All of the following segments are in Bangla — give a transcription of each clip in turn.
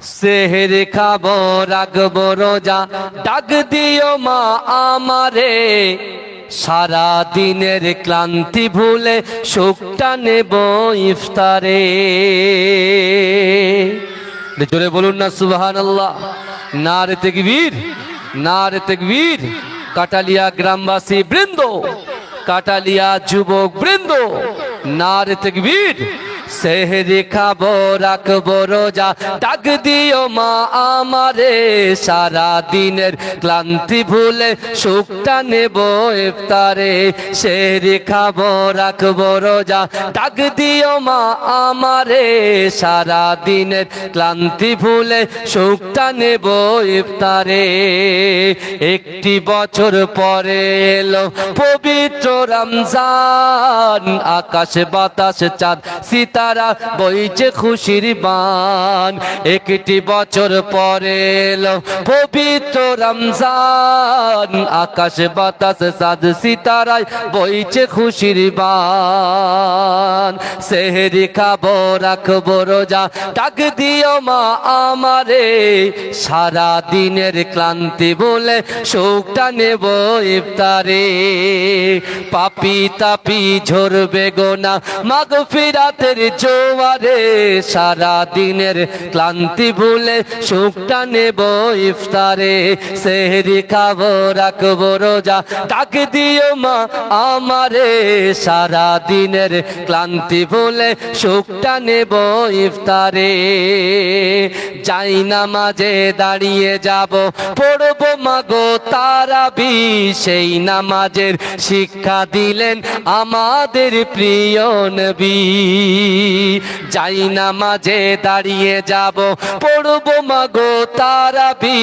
সেহের খাবো রাখবো রোজা, ডাক দিও মা আমারে, সারা দিনের ক্লান্তি ভুলে সুখটা নেব ইফতারে। জোরে বলুন না সুবহানাল্লাহ। নারে তাকবীর, নারে তাকবীর। কাটালিয়া গ্রামবাসী বৃন্দ, কাটালিয়া যুবক বৃন্দ, নারে তাকবীর। সেহরি খাবো রাখবো রোজা, ডাক দিও মা আমারে, সারা দিনের ক্লান্তি ভুলে সুখটা নেব ইফতারে। সেহরি খাবো রাখবো রোজা, ডাক দিও মা আমারে, সারা দিনের ক্লান্তি ভুলে সুখটা নেব ইফতারে। একটি বছর পরে এলো পবিত্র রমজান, আকাশ বাতাস চাঁদ সিতারা বইছে খুশির বান। একটি বছর পরে এলো পবিত্র রমজান, আকাশ বাতাস চাঁদ সিতারায় বইছে খুশির বান। সেহরি খাবো রাখবো রোজা, ডাক দিও মা আমারে, সারা দিনের ক্লান্তি বলে সুখটা নেব ইফতারে। পাপি তাপি ঝরবে গোনা মাগফিরাতের জোয়ারে, সারা দিনের ক্লান্তি ভুলে সুখটা নেব ইফতারে। সেহরি খাবো রাখবো রোজা, ডাক দিও মা আমারে, সারা দিনের ক্লান্তি ভুলে সুখটা নেব ইফতারে। যাই নামাজে দাঁড়িয়ে যাব, পড়বো মাগো তারাবি, সেই নামাজের শিক্ষা দিলেন আমাদের প্রিয় নবী। যাই নামাজে দাঁড়িয়ে যাব, পড়বো মাগো তারাবি,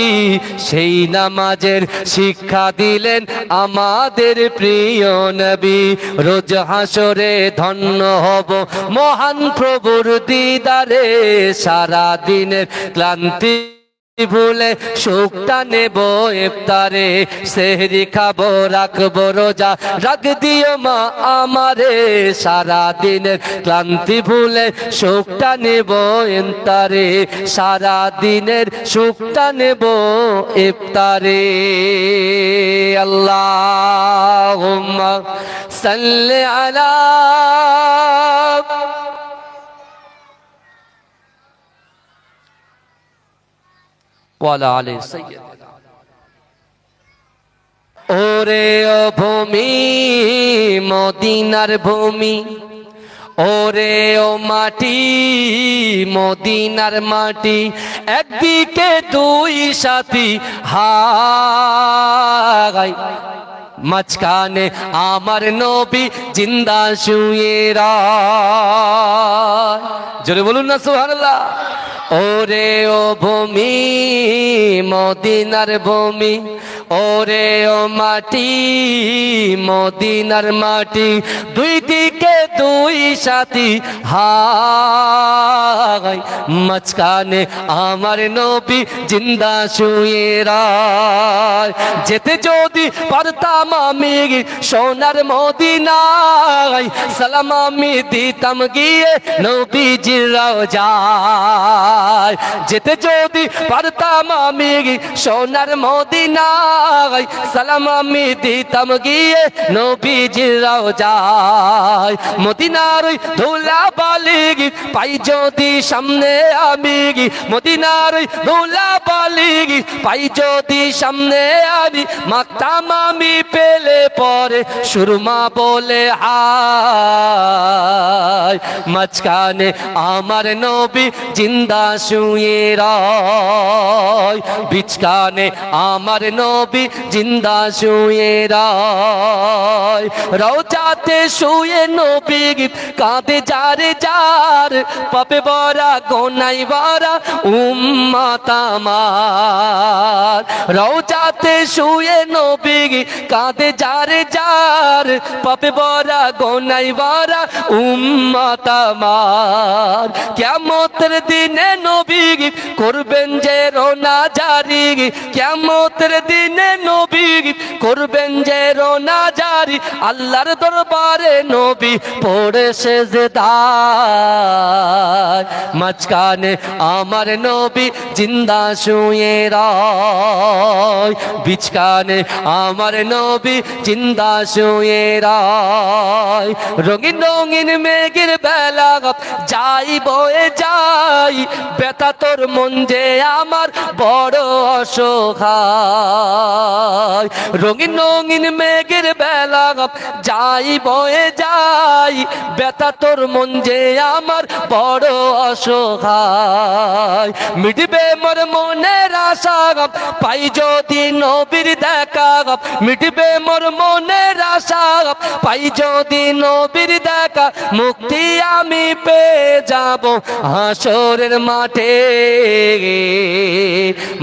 সেই নামাজের শিক্ষা দিলেন আমাদের প্রিয় নবী। রোজ হাসরে ধন্য হব মহান প্রভুর দিদারে, সারা দিনের ক্লান্তি ভুলে সুখটা নেব ইফতারে। সেহরি খাবো রাখবো রোজা, ডাক দিও মা আমারে, সারা দিনের ক্লান্তি ভুলে সুখটা নেব ইফতারে। সারা দিনের সুখটা নেব ইফতারে। আল্লাহুম্মা সাল্লি আলা ওয়ালা আলাইহি সাইয়্যিদিনা। ওরে ও ভূমি মদিনার ভূমি, ওরে ও মাটি মদিনার মাটি, একদিকে দুই সাথী হাই, মাঝখানে আমার নবী জিন্দা শুয়ে রায়। জোরে বলুন না সুবহানাল্লাহ। ওরে ও ভূমি মদিনার ভূমি, ওরে ও মাটি মদিনার মাটি, দুই দিকে দুই সাথী হাই, মাঝখানে আমার নবী জিন্দা শুয়ে রায়। যেতে যদি পারতাম আমি সোনার মদিনায়, সালাম আমি দিতাম গিয়ে নবীজির রওজায়। যেতে যদি পারতাম আমি সোনার মদিনায়, সালাম আমি দিতাম গিয়ে নবীজির রওজায়। মদিনার ওই ধুলা বালি পাই যদি সামনে আমি, মদিনার ওই ধুলা বালি পাই যদি সামনে আমি, মাখতাম আমি পেলে পরে সুরমা বলে হায়, মাঝখানে আমার নবী জিন্দা শুয়ে রায়, বিচকানে আমার নবী জিন্দা শুয়ে রায়। রওজাতে শুয়ে নবী কাঁদে যারে যার, পাপে ভরা গোনায় ভরা উম্মত আমার। রওজাতে শুয়ে নবী কাঁদে যারে যার, পাপে ভরা গোনায় ভরা উম্মত আমার। কিয়ামতের দিনে নবী করবেন যে রোনা জারি, কিয়ামতের দিনে নবী করবেন যে রোনা জারি আল্লাহর দরবারে নবী পড়ে সেজদায় মাঝখানে আমার নবী জিন্দা শুয়ে রয় বিছখানে আমার নবী জিন্দা শুয়ে রয় রঙিন রঙিন মেঘের বেলা যাই বয়ে যাই ব্যথা তোর মন যে আমার বড় অসহায় রঙিন রঙিন মেঘের বেলা যাই বয়ে যাই ব্যথা তোর মন যে আমার বড় অসহায় মিটবে মোর মনের আশা পাই যদি নবীর দেখা মিটবে মোর মনের আশা পাই যদি নবীর দেখা মুক্তি আমি পেয়ে যাব হাসরের মাঠে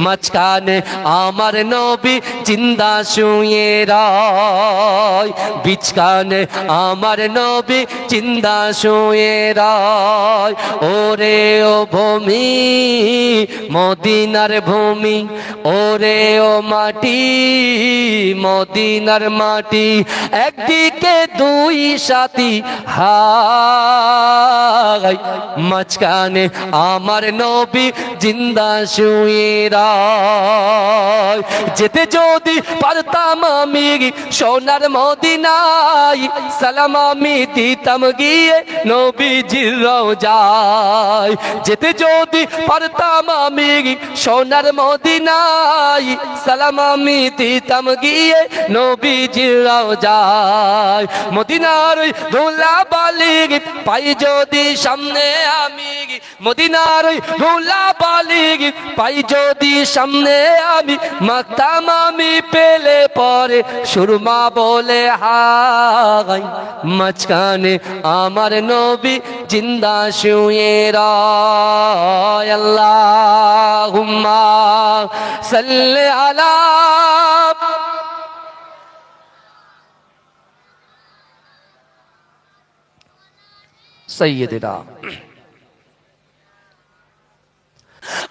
মাঝখানে আমার নবী জিন্দা শুয়ে রয় বিছখানে আমার নবী জিন্দা শুয়ে রয় ওরে ও ভূমি মদিনার ভূমি ওরে ও মাটি মদিনার মাটি একদিকে দুই সাথী হায় মাঝখানে আমার নবী জিন্দা শুয়ে রয় যেতে যদি পারতাম আমি সোনার মদিনায় সালাম আমি দিতাম গিয়ে নবীজির রওজায় যেতে যদি পারতাম আমি সোনার মদিনায় সালাম আমি দিতাম গিয়ে নবীজির রওজায় মদিনার ধুলা বালি পাই যদি সামনে আমি মদিনার ধুলা বালি পাই যদি সামনে আমি মাতাম আমি পেলে পরে সুরমা বলে হাই মাঝখানে আমার নবী জিন্দা শুয়ে রয় আল্লাহুম্মা সাল্লি আলা সাইয়্যিদিনা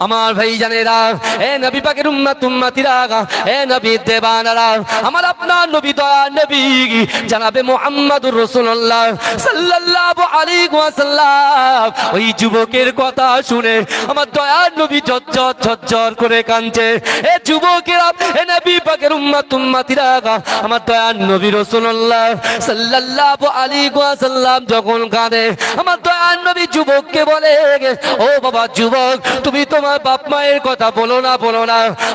আমার ভাই জানেরা এ নবী পাকের উম্মত উম্মতিরা এ নবী দেবানারা আমার আপনার নবী দয়া নবী জনাবে মুহাম্মদুর রাসূলুল্লাহ সাল্লাল্লাহু আলাইহি ওয়াসাল্লাম ওই যুবকের কথা শুনে আমার দয়া নবী ঝরঝর করে কাঁদছে এ যুবকেরা এ নবী পাকের উম্মত উম্মতিরা আমার দয়া নবী রাসূলুল্লাহ সাল্লাল্লাহু আলাইহি ওয়াসাল্লাম যখন কাঁদে আমার দয়া নবী যুবককে বলে ও বাবা যুবক তুমি তোমার বাপ মায়ের কথা বলো না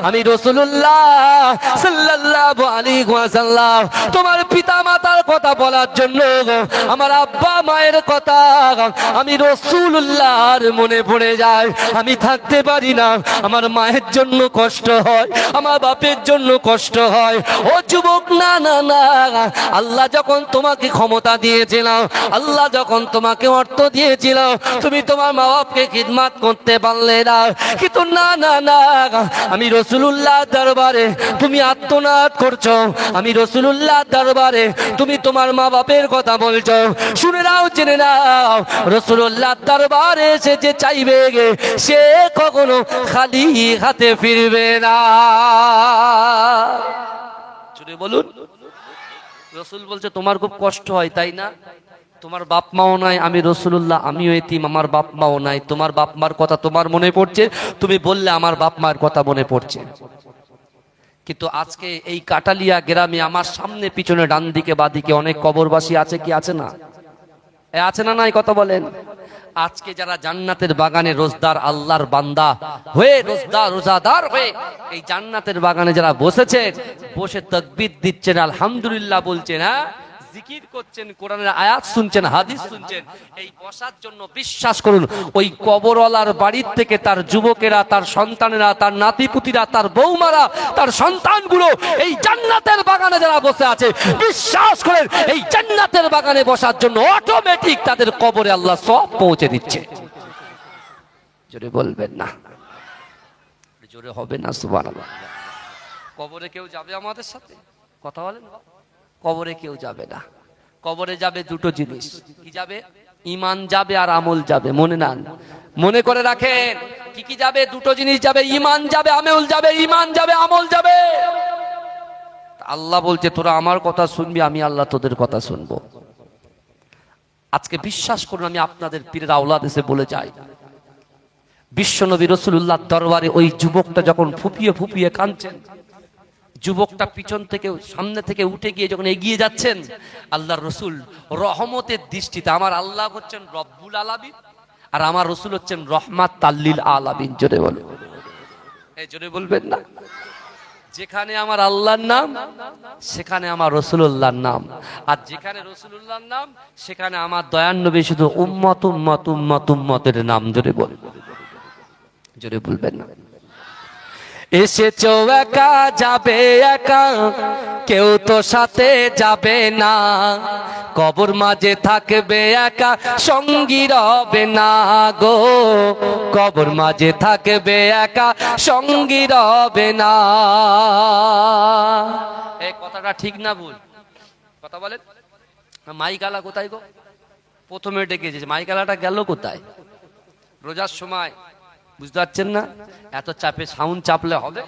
আমি রাসূলুল্লাহ সাল্লাল্লাহু আলাইহি ওয়াসাল্লাম তোমার পিতা মাতার কথা বলার জন্য আমার আব্বা মায়ের কথা আমি রাসূলুল্লাহর মনে পড়ে যায় আমি থাকতে পারি না আমার মায়ের জন্য কষ্ট হয় আমার বাপের জন্য কষ্ট হয় ও যুবক না আল্লাহ যখন তোমাকে ক্ষমতা দিয়েছিল আল্লাহ যখন তোমাকে অর্থ দিয়েছিল তুমি তোমার মা বাপকে খিদমত করতে পারলে না কিন্তু না আমি রাসূলুল্লাহ দরবারে তুমি আত্মনাদ করছো আমি রাসূলুল্লাহ দরবারে তুমি তোমার মা বাপের কথা বলছো শুনে নাও জেনে নাও রাসূলুল্লাহ দরবারে এসে যে চাইবে সে কখনো খালি হাতে ফিরবে না জোরে বলুন রাসূল বলছে তোমার খুব কষ্ট হয় তাই না তোমার বাপ মাও নাই আমি রাসূলুল্লাহ আমিও এতিম আমার বাপ মাও নাই তোমার বাপ মার কথা তোমার মনে পড়ছে তুমি বললে আমার বাপ মার কথা মনে পড়ছে কিন্তু আজকে এই কাটালিয়া গ্রামে আমার সামনে পিছনে ডান দিকে বাদিকে অনেক কবরবাসী আছে কি আছে না আছে না নাই কথা বলেন আজকে যারা জান্নাতের বাগানে রোজদার আল্লাহর বান্দা হয়ে রোজাদার হয়ে এই জান্নাতের বাগানে যারা বসে তাকবীর দিচ্ছেন আলহামদুলিল্লাহ বলছেন হ্যাঁ জিকির করছেন কোরআনের আয়াত শুনছেন হাদিস শুনছেন এই বসার জন্য বিশ্বাস করুন ওই কবরওয়ালার বাড়ির থেকে তার যুবকেরা তার সন্তানেরা তার নাতিপুতিরা তার বৌমারা তার সন্তানগুলো এই জান্নাতের বাগানে যারা বসে আছে বিশ্বাস করেন এই জান্নাতের বাগানে বসার জন্য অটোমেটিক তাদের কবরে আল্লাহ সব পৌঁছে দিচ্ছে জোরে বলবেন না জোরে হবে না সুবহানাল্লাহ কবরে কেউ যাবে আমাদের সাথে কথা বলেন কবরে কেউ যাবে না কবরে যাবে দুটো জিনিস কি যাবে ঈমান যাবে আর আমল যাবে মনে করে রাখেন কি যাবে দুটো জিনিস যাবে ঈমান যাবে আমল যাবে আল্লাহ বলছে তোরা আমার কথা শুনবি, আমি আল্লাহ তোদের কথা শুনবো। আজকে বিশ্বাস করুন, আমি আপনাদের পীরের আওলাদ এসে বলে যাই, বিশ্বনবী রাসূলুল্লাহ দরবারে ওই যুবকটা যখন ফুপিয়ে ফুপিয়ে কাঁদছেন, যুবকটা পিছন থেকে সামনে থেকে উঠে গিয়ে যখন এগিয়ে যাচ্ছেন, আল্লাহর রাসূল রহমতের দৃষ্টিতে, আমার আল্লাহ হচ্ছেন রব্বুল আলামিন আর আমার রাসূল হচ্ছেন রহমাত লিল আলামিন। জোরে বলে, এই জোরে বলবেন না? যেখানে আমার আল্লাহর নাম সেখানে আমার রাসূলুল্লাহর নাম, আর যেখানে রাসূলুল্লাহর নাম সেখানে আমার দয়ার নবী শুধু উম্মত উম্মত উম্মত উম্মতের নাম। জোরে বল, জোরে বলবেন না? এসেছো একা যাবে একা, কেউ তো সাথে যাবে না, কবর মাঝে থাকবে একা, সঙ্গী রবে না গো, কবর মাঝে থাকবে একা, সঙ্গী রবে না। এই কথাটা ঠিক না ভুল? কথা বলেন। মাইকালা কোথায় গো? প্রথমে ডেকেছে, মাইকালাটা গেল কোথায়? রোজার সময় বুঝতে পারছেন না? এত চাপে সাউন্ড চাপলে হবে?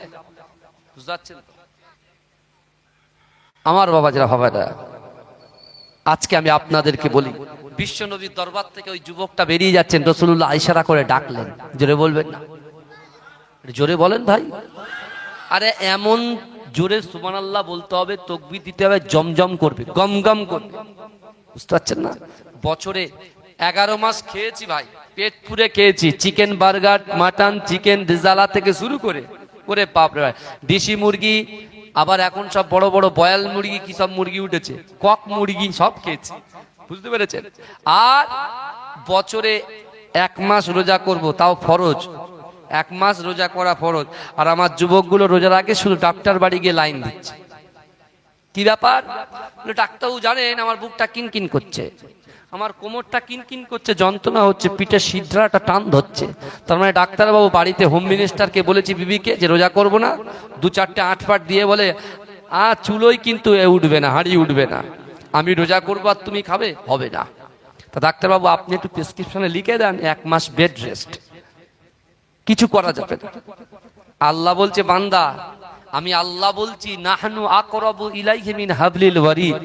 বুঝতে পারছেন তো? আমার বাবা যারা বাবারা, আজকে আমি আপনাদেরকে বলি, বিশ্ব নবীর দরবার থেকে ওই যুবকটা বেরিয়ে যাচ্ছেন, রাসূলুল্লাহ ইশারা করে ডাকলেন। জোরে বলবেন না? জোরে বলেন ভাই। আরে এমন জোরে সুবহানাল্লাহ বলতে হবে, তাকবীর দিতে হবে, জমজম করবে, গম গম করবে। বুঝতে পারছেন না? বছরে 11 মাস খেয়েছি ভাই, পেট পুরে খেয়েছি, chicken burger, mutton, chicken rezala থেকে শুরু করে, ওরে বাপরে ভাই, দেশি মুরগি, আবার এখন সব বড় বড় বয়াল মুরগি, কি সব মুরগি উঠেছে, কক মুরগি, সব খেয়েছি। বুঝতে পেরেছেন? আর বছরে 1 মাস রোজা করব, তাও ফরজ। 1 মাস রোজা করা ফরজ। আর আমার যুবকগুলো রোজার আগে শুধু ডাক্তার বাড়ি গিয়ে লাইন দিচ্ছে। কি ব্যাপার? ডাক্তারও জানেন আমার বুকটা কিনকিন করছে, আমার কোমরটা কিনকিন করছে, যন্ত্রণা হচ্ছে, পিঠে সিদ্ধাটা টান ধরছে। তার মানে ডাক্তারবাবু বাড়িতে হোম মিনিস্টারকে বলেছি, বিবিকে, যে রোজা করব না, 2-4টে আটপাট দিয়ে বলে, চুলোই কিন্তু উঠবে না, হাঁড়ি উঠবে না, আমি রোজা করবো আর তুমি খাবে, হবে না। তা ডাক্তারবাবু আপনি একটু প্রেসক্রিপশনে লিখে দেন 1 মাস বেড রেস্ট, কিছু করা যাবে না। আল্লাহ বলছে, বান্দা আমি আল্লাহ বলছি, নাহনু আকরাবু ইলাইহি মিন হাবলিল ওয়ারিদ।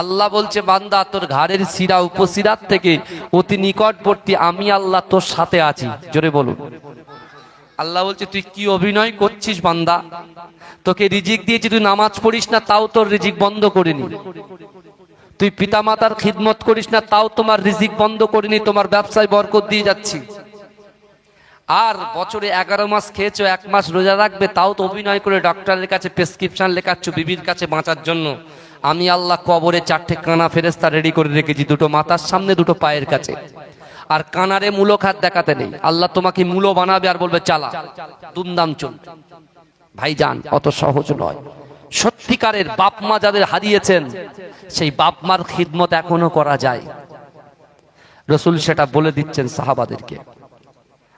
আল্লাহ বলছে, বান্দা তোর ঘাড়ের শিরা উপশিরার থেকে অতি নিকটবর্তী আমি আল্লাহ তোর সাথে আছি। জোরে বলুন। আল্লাহ বলছে, তুই কি অভিনয় করছিস বান্দা? তোকে রিজিক দিয়েছি, তুই নামাজ পড়িস না, তাও তোর রিজিক বন্ধ করিনি। তুই পিতামাতার খিদমত করিস না, তাও তোমার রিজিক বন্ধ করিনি, তোমার ব্যবসায় বরকত দিয়ে যাচ্ছি। আর বছরে 11 মাস খেয়েছো, 1 মাস রোজা রাখবে, তাও তো অভিনয় করে ডক্টরের কাছে প্রেসক্রিপশন লেখাচ্ছ বিবির কাছে বাঁচার জন্য। আমি আল্লাহ কবরে 4টে কানা ফেরেশতা রেডি করে রেখেছি, 2টো মাথার সামনে, 2টো পায়ের কাছে। আর কানারে মূলো খাত দেখাতে নেই, আল্লাহ তোমাকে মূলো বানাবে আর বলবে চালা, দুমদাম চল। ভাইজান অত সহজ নয়। সত্যিকারের বাপ মা যাদের হারিয়েছেন, সেই বাপ মার খিদমত এখনো করা যায়। রাসূল সেটা বলে দিচ্ছেন সাহাবাদেরকে।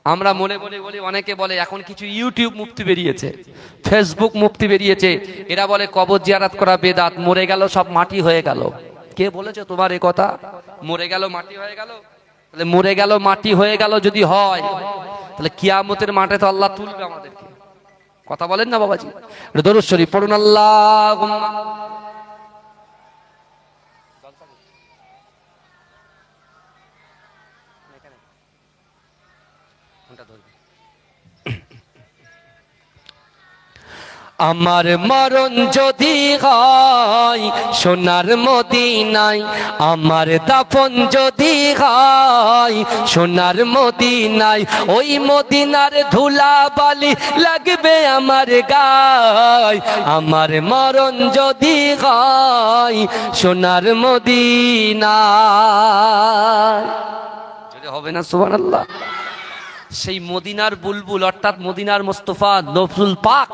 আমরা মনে মনে বলি, অনেকে বলে এখন কিছু ইউটিউব মুফতি বেরিয়েছে, ফেসবুক মুফতি বেরিয়েছে, এরা বলে কবর জিয়ারত করা বেদাত, মরে গেল সব মাটি হয়ে গেল। কে বলেছে তোমার এই কথা? মরে গেল মাটি হয়ে গেল? তাহলে মরে গেল মাটি হয়ে গেল যদি হয়, তাহলে কিয়ামতের মাঠে তো আল্লাহ তুলবে আমাদেরকে। কথা বলেন না বাবাজি? দরুদ শরীফ পড়ুন। আল্লাহুম্মা আমার মরণ যদি হয় সোনার মদিনায়, আমার দাফন যদি হয় সোনার মদিনায়, ওই মদিনার ধুলা বালি লাগবে আমার গায়। আমার মরণ যদি হয় সোনার মদিনায়, যদি হবে না সুবহানাল্লাহ। সেই মদিনার বুলবুল অর্থাৎ মদিনার মুস্তাফা নবুল পাক,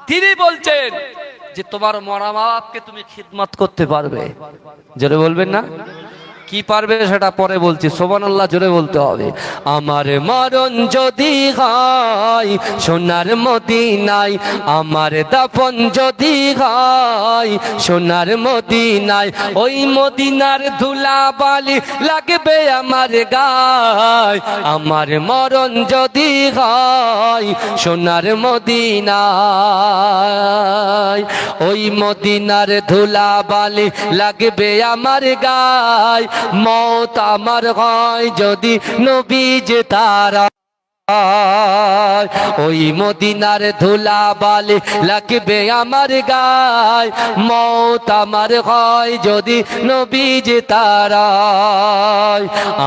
তিনি বলছেন যে তোমার মরা বাপকে তুমি খিদমত করতে পারবে। জোরে বলবেন না? কি পারবে সেটা পরে বলছি, সুবহানাল্লাহ জোরে বলতে হবে। আমার মরণ যদি হয় সোনার মদিনায়, আমার দাফন যদি হয় সোনার মদিনায়, ওই মদিনার ধুলা বালি লাগবে আমার গায়। আমার মরণ যদি হয় সোনার মদিনায়, ওই মদিনার ধুলা বালি লাগবে আমার গায়। মওত আমার হয় যদি নবী যে তারা, ওই মদিনার ধুলা বালি লাগবে আমার গায়। মওত আমার হয় যদি নবী যে তারা,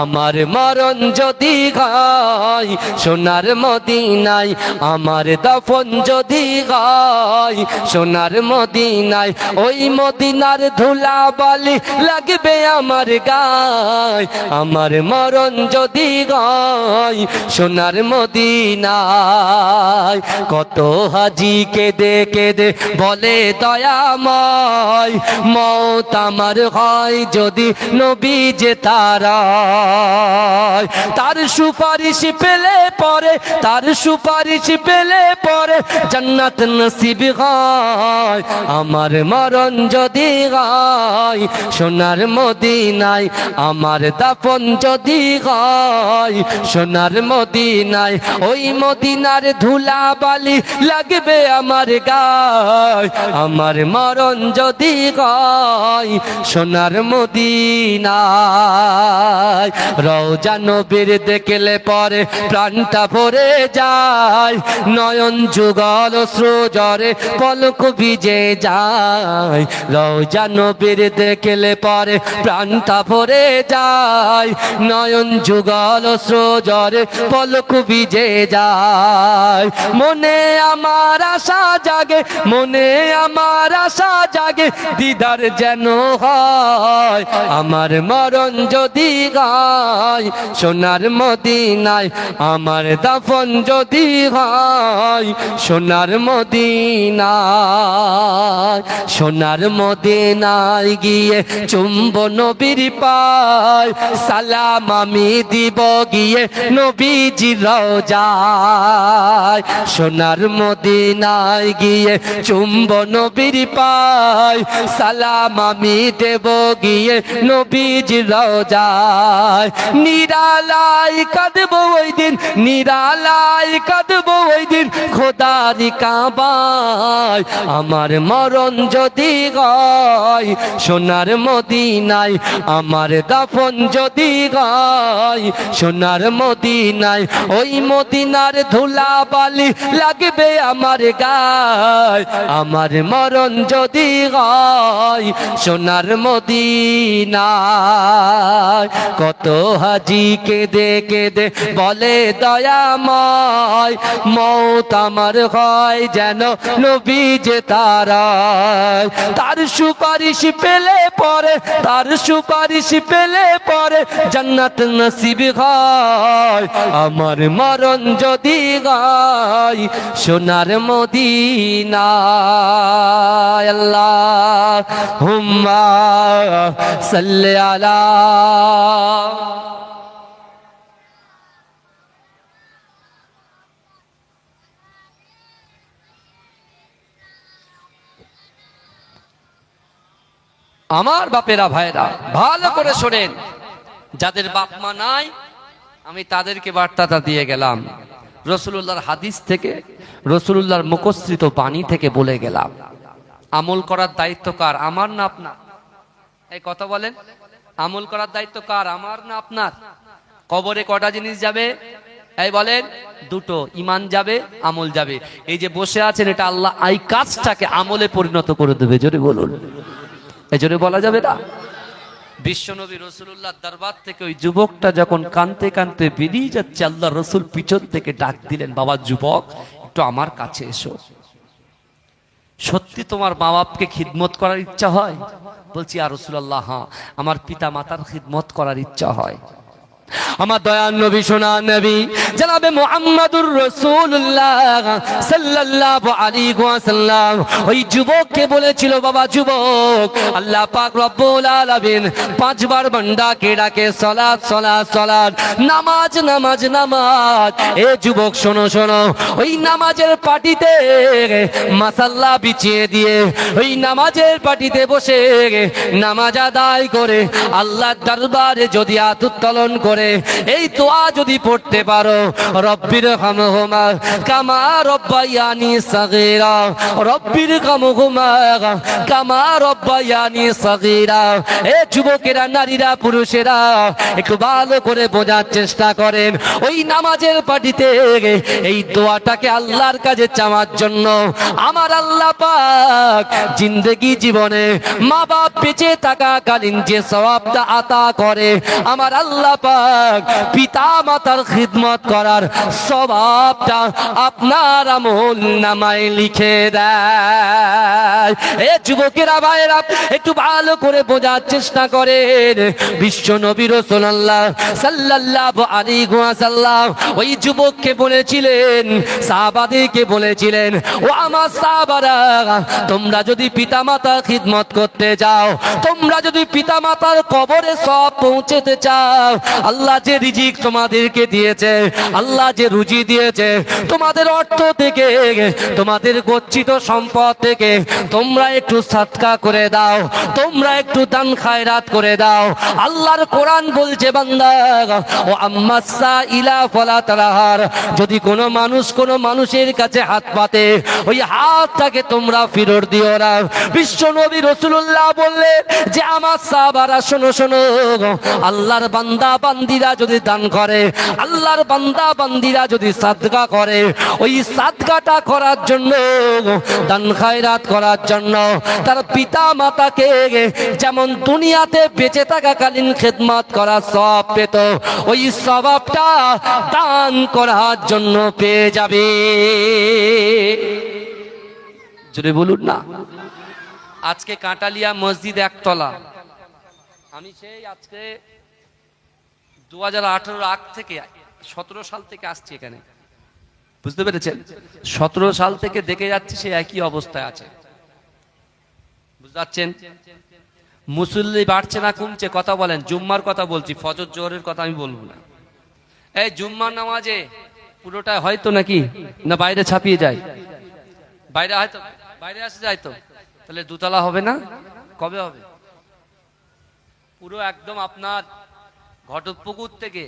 আমার মরণ যদি হয় সোনার মদিনায়, আমার দাফন যদি হয় সোনার মদিনায়, ওই মদিনার ধুলা বালি লাগবে আমার গায়। আমার মরণ যদি হয় সোনার মদিনায়। কত হাজি কেঁদে কেঁদে বলে দয়াময়, মওত আমার হয় যদি নবী যে তারা, তার সুপারিশ পেলে পরে, তার সুপারিশ পেলে পরে জান্নাত নসিব হয়। আমার মরণ যদি হয় সোনার মদিনায়, আমার দাফন যদি হয় সোনার মদিনায়, ওই মদিনার ধুলা বালি লাগবে আমার গায়। আমার মরণ যদি হয় সোনার মদিনায়। রওজা নবীর দেখলে পরে প্রাণটা ভরে যায়, নয়ন যুগল অশ্রু ঝরে পলক ভিজে যায়। রওজা নবীর দেখলে পরে প্রাণটা ভরে যায়, নয়ন যুগল অশ্রু ঝরে পলক ভিজে যায়। মনে আমার আশা জাগে, মনে আমার আশা জাগে, দিদার যেন হয়। আমার মরণ যদি হয় সোনার মদিনায়, আমার দাফন যদি হয় সোনার মদিনায়। সোনার মদিনায় গিয়ে চুম্ব নবীর পায়, সালাম আমি দিব গিয়ে নবীজি রওজায়। সোনার মদিনায় গিয়ে চুম্ব নবীর পায়, সালাম আমি দেব গিয়ে নবীজি রওজায়। নিরালাই কাঁদব ওই দিন, নিরালাই কাঁদব ওই দিন খোদারি কাবায়। আমার মরণ যদি হয় সোনার মদিনায়, আমার দাফন যদি হয় সোনার মদিনায়, ওই মদিনার ধুলা বালি লাগবে আমার গায়। আমার মরণ যদি হয় সোনার মদিনায়। কত হাজি কেঁদে কেঁদে বলে দয়াময়, মওত আমার হয় যেন নবী যে তারা, তার সুপারিশ পেলে পরে, তার সুপারিশ পেলে পরে জান্নাত নসিব হয়। আমার মরণ যদি হয় সোনার মদিনায়। আল্লাহুম্মা সাল্লি আলা। আমার বাপেরা ভাইরা ভালো করে শোনেন, যাদের বাপ মা নাই আমি তাদেরকে বার্তাটা দিয়ে গেলাম, রাসূলুল্লাহর হাদিস থেকে, রাসূলুল্লাহর মুখস্থৃত বাণী থেকে বলে গেলাম। আমল করার দায়িত্ব কার? আমার না আপনার? এই কথা বলেন, আমল করার দায়িত্ব কার? আমার না আপনার? কবরে কটা জিনিস যাবে? এই বলেন, দুটো, ঈমান যাবে, আমল যাবে। এই যে বসে আছেন এটা আল্লাহ এই কাজটাকে আমলে পরিণত করে দেবে, জোরে বলুন। এই জোরে বলা যাবে না? বিশ্বনবী রাসূলুল্লাহ দরবার থেকে ওই যুবকটা যখন কাঁদতে কাঁদতে বেরিয়ে যাচ্ছে, আল্লাহ রাসূল পিছন থেকে ডাক দিলেন, বাবা যুবক একটু আমার কাছে এসো। সত্যি তোমার মা বাপকে খিদমত করার ইচ্ছা হয়? বলছি ইয়া রাসূলুল্লাহ, হ্যাঁ, আমার পিতা মাতার খিদমত করার ইচ্ছা হয়। আমার দয়ার নবী সোনার নবী জনাবে মুহাম্মাদুর রাসূলুল্লাহ সাল্লাল্লাহু আলাইহি ওয়াসাল্লাম ওই যুবককে বলেছিল, বাবা যুবক, আল্লাহ পাক রব্বুল আলামিন পাঁচবার বান্দাকে ডাকে সালাত সালাত সালাত, নামাজ নামাজ নামাজ। এ যুবক শোনো শোনো, ওই নামাজের পাটিতে মাসাল্লা বিছিয়ে দিয়ে ওই নামাজের পাটিতে বসে নামাজ আদায় করে আল্লাহর দরবারে যদি হাত উত্তোলন করে এই দোয়া যদি পড়তে পারো, রব্বির হামহুমা কামা রব্বায়ানি সাগীরা, রব্বির হামহুমা কামা রব্বায়ানি সাগীরা। এ যুবকেরা, নারীরা, পুরুষেরা একটু ভালো করে বোঝার চেষ্টা করেন। ওই নামাজের পাটিতে এই দোয়াটাকে আল্লাহর কাছে চাওয়ার জন্য আমার আল্লাহ পাক জিন্দেগি জীবনে মা বাপ বেঁচে থাকাকালীন যে সওয়াবটা আতা করে, আমার আল্লাহ পাক পিতা মাতার খিদমত করার সওয়াবটা আপনার আমল নামায় লিখে দেয়। এ যুবকেরা, ভাইরা একটু ভালো করে বোঝার চেষ্টা করেন। বিশ্ব নবী রাসূলুল্লাহ সাল্লাল্লাহু আলাইহি ওয়াসাল্লাম ওই যুবককে বলেছিলেন, সাহাবাদেরকে বলেছিলেন, ও আমার সাহাবারা, তোমরা যদি পিতা মাতার খিদমত করতে যাও, তোমরা যদি পিতা মাতার কবরে সব পৌঁছতে চাও, আল্লাহ যে রিজিক তোমাদেরকে দিয়েছে, আল্লাহ যে রুজি দিয়েছে, তোমাদের অর্থ থেকে, তোমাদের গচ্ছিত সম্পদ থেকে তোমরা একটু সাদকা করে দাও, তোমরা একটু দান খায়রাত করে দাও। আল্লাহর কোরআন বলছে, বান্দা ও আম্মাসা ইলা ফালা তারাহার, যদি কোনো মানুষ কোনো মানুষের কাছে হাত পাতে, ওই হাতটাকে তোমরা ফিরত দিও না। বিশ্ব নবী রাসূলুল্লাহ বললেন যে আমার সাহাবারা শোনো শোনো, আল্লাহর বান্দা বান্দিরা যদি দান করে, আল্লাহর বান্দা বান্দিরা যদি সাদকা করে, ওই সাদকাটা করার জন্য, দান খায়রাত করার জন্য তার পিতা মাতাকে যেমন দুনিয়াতে বেঁচে থাকাকালীন খেদমত করার সওয়াব পেত, ওই সওয়াবটা দান করার জন্য পেয়ে যাবে। জোরে বলুন না। আজকে কাঁটালিয়া মসজিদ একতলা, আমি সেই আজকে 2018 আগ থেকে 17 সাল থেকে আসছি এখানে, বুঝতে পেরেছেন? 17 সাল থেকে দেখে যাচ্ছি সে একই অবস্থায় আছে, বুঝতে পারছেন? মুসল্লি বাড়ছে না কমছে? কথা বলেন। জুম্মার কথা বলছি, ফজর জোহরের কথা আমি বলবো না। এই জুম্মার নামাজে পুরোটা হয়তো নাকি না বাইরে ছাপিয়ে যায়, বাইরে হয়তো বাইরে আসে যায়, তো তাহলে দুতলা হবে না? কবে হবে? পুরো একদম আপনার ঘটকপুকুর থেকে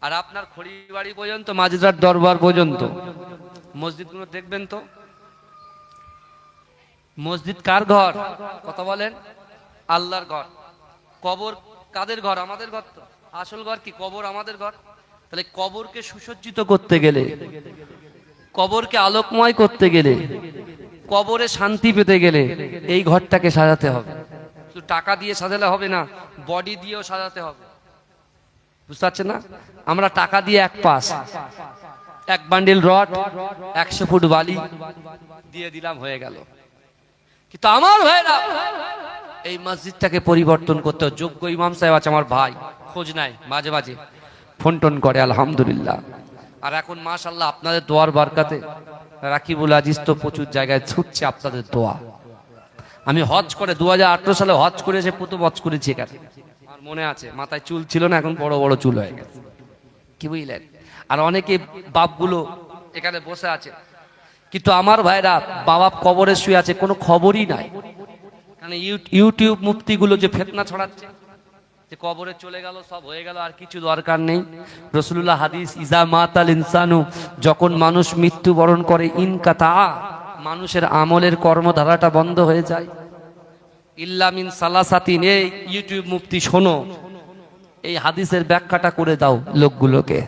আর আপনার খড়িবাড়ি পর্যন্ত, মাঝরার দরবার পর্যন্ত মসজিদগুলো দেখবেন তো। মসজিদ কার ঘর? কথা বলেন। আল্লাহর ঘর। কবর কাদের ঘর? আমাদের ঘর। তো আসল ঘর কি? কবর আমাদের ঘর। তাহলে কবরকে সুসজ্জিত করতে গেলে, কবরকে আলোকময় করতে গেলে, কবরে শান্তি পেতে গেলে এই ঘরটাকে সাজাতে হবে। শুধু টাকা দিয়ে সাজালে হবে না, বডি দিয়েও সাজাতে হবে, বুঝতে পারছেন না? আমরা টাকা দিয়ে এক পাশ, এক বান্ডিল রড, 100 ফুট বালি দিয়ে দিলাম, হয়ে গেল। কিন্তু আমার ভাইরা, এই মসজিদটাকে পরিবর্তন করতে যোগ্য ইমাম সাহেব আছে, আমার ভাই খোঁজ নাই, মাঝে মাঝে ফোন টোন করে, আলহামদুলিল্লাহ। আর এখন মাশাআল্লাহ আপনাদের দোয়ার বরকতে রাকিবুল আজিজ তো প্রচুর জায়গায় ছুটছে আপনাদের দোয়া। আমি হজ করে 2018 সালে হজ করে এসে প্রথম হজ করেছি এখানে, আমার মনে আছে। মাথায় চুল ছিল না, এখন বড় বড় চুল হয়ে গেছে, কি বুঝলেন? আর অনেকে বাপগুলো এখানে বসে আছে, কিন্তু আমার ভাইরা বাবা কবরে শুয়ে আছে, কোনো খবরই নাই। কারণ ইউটিউব মুফতিগুলো যে ফিতনা ছড়াচ্ছে যে কবরে চলে গেল, সব হয়ে গেল, আর কিছু দরকার নেই। রাসূলুল্লাহ হাদিস, ইজা মাতাল ইনসানু, যখন মানুষ মৃত্যুবরণ করে, ইনকাতা, মানুষের আমলের কর্মধারাটা বন্ধ হয়ে যায়। ইল্লা মিন সালাসাতিন। এই ইউটিউব মুফতি শোনো, এই হাদিসের ব্যাখ্যাটা করে দাও লোকগুলোকে।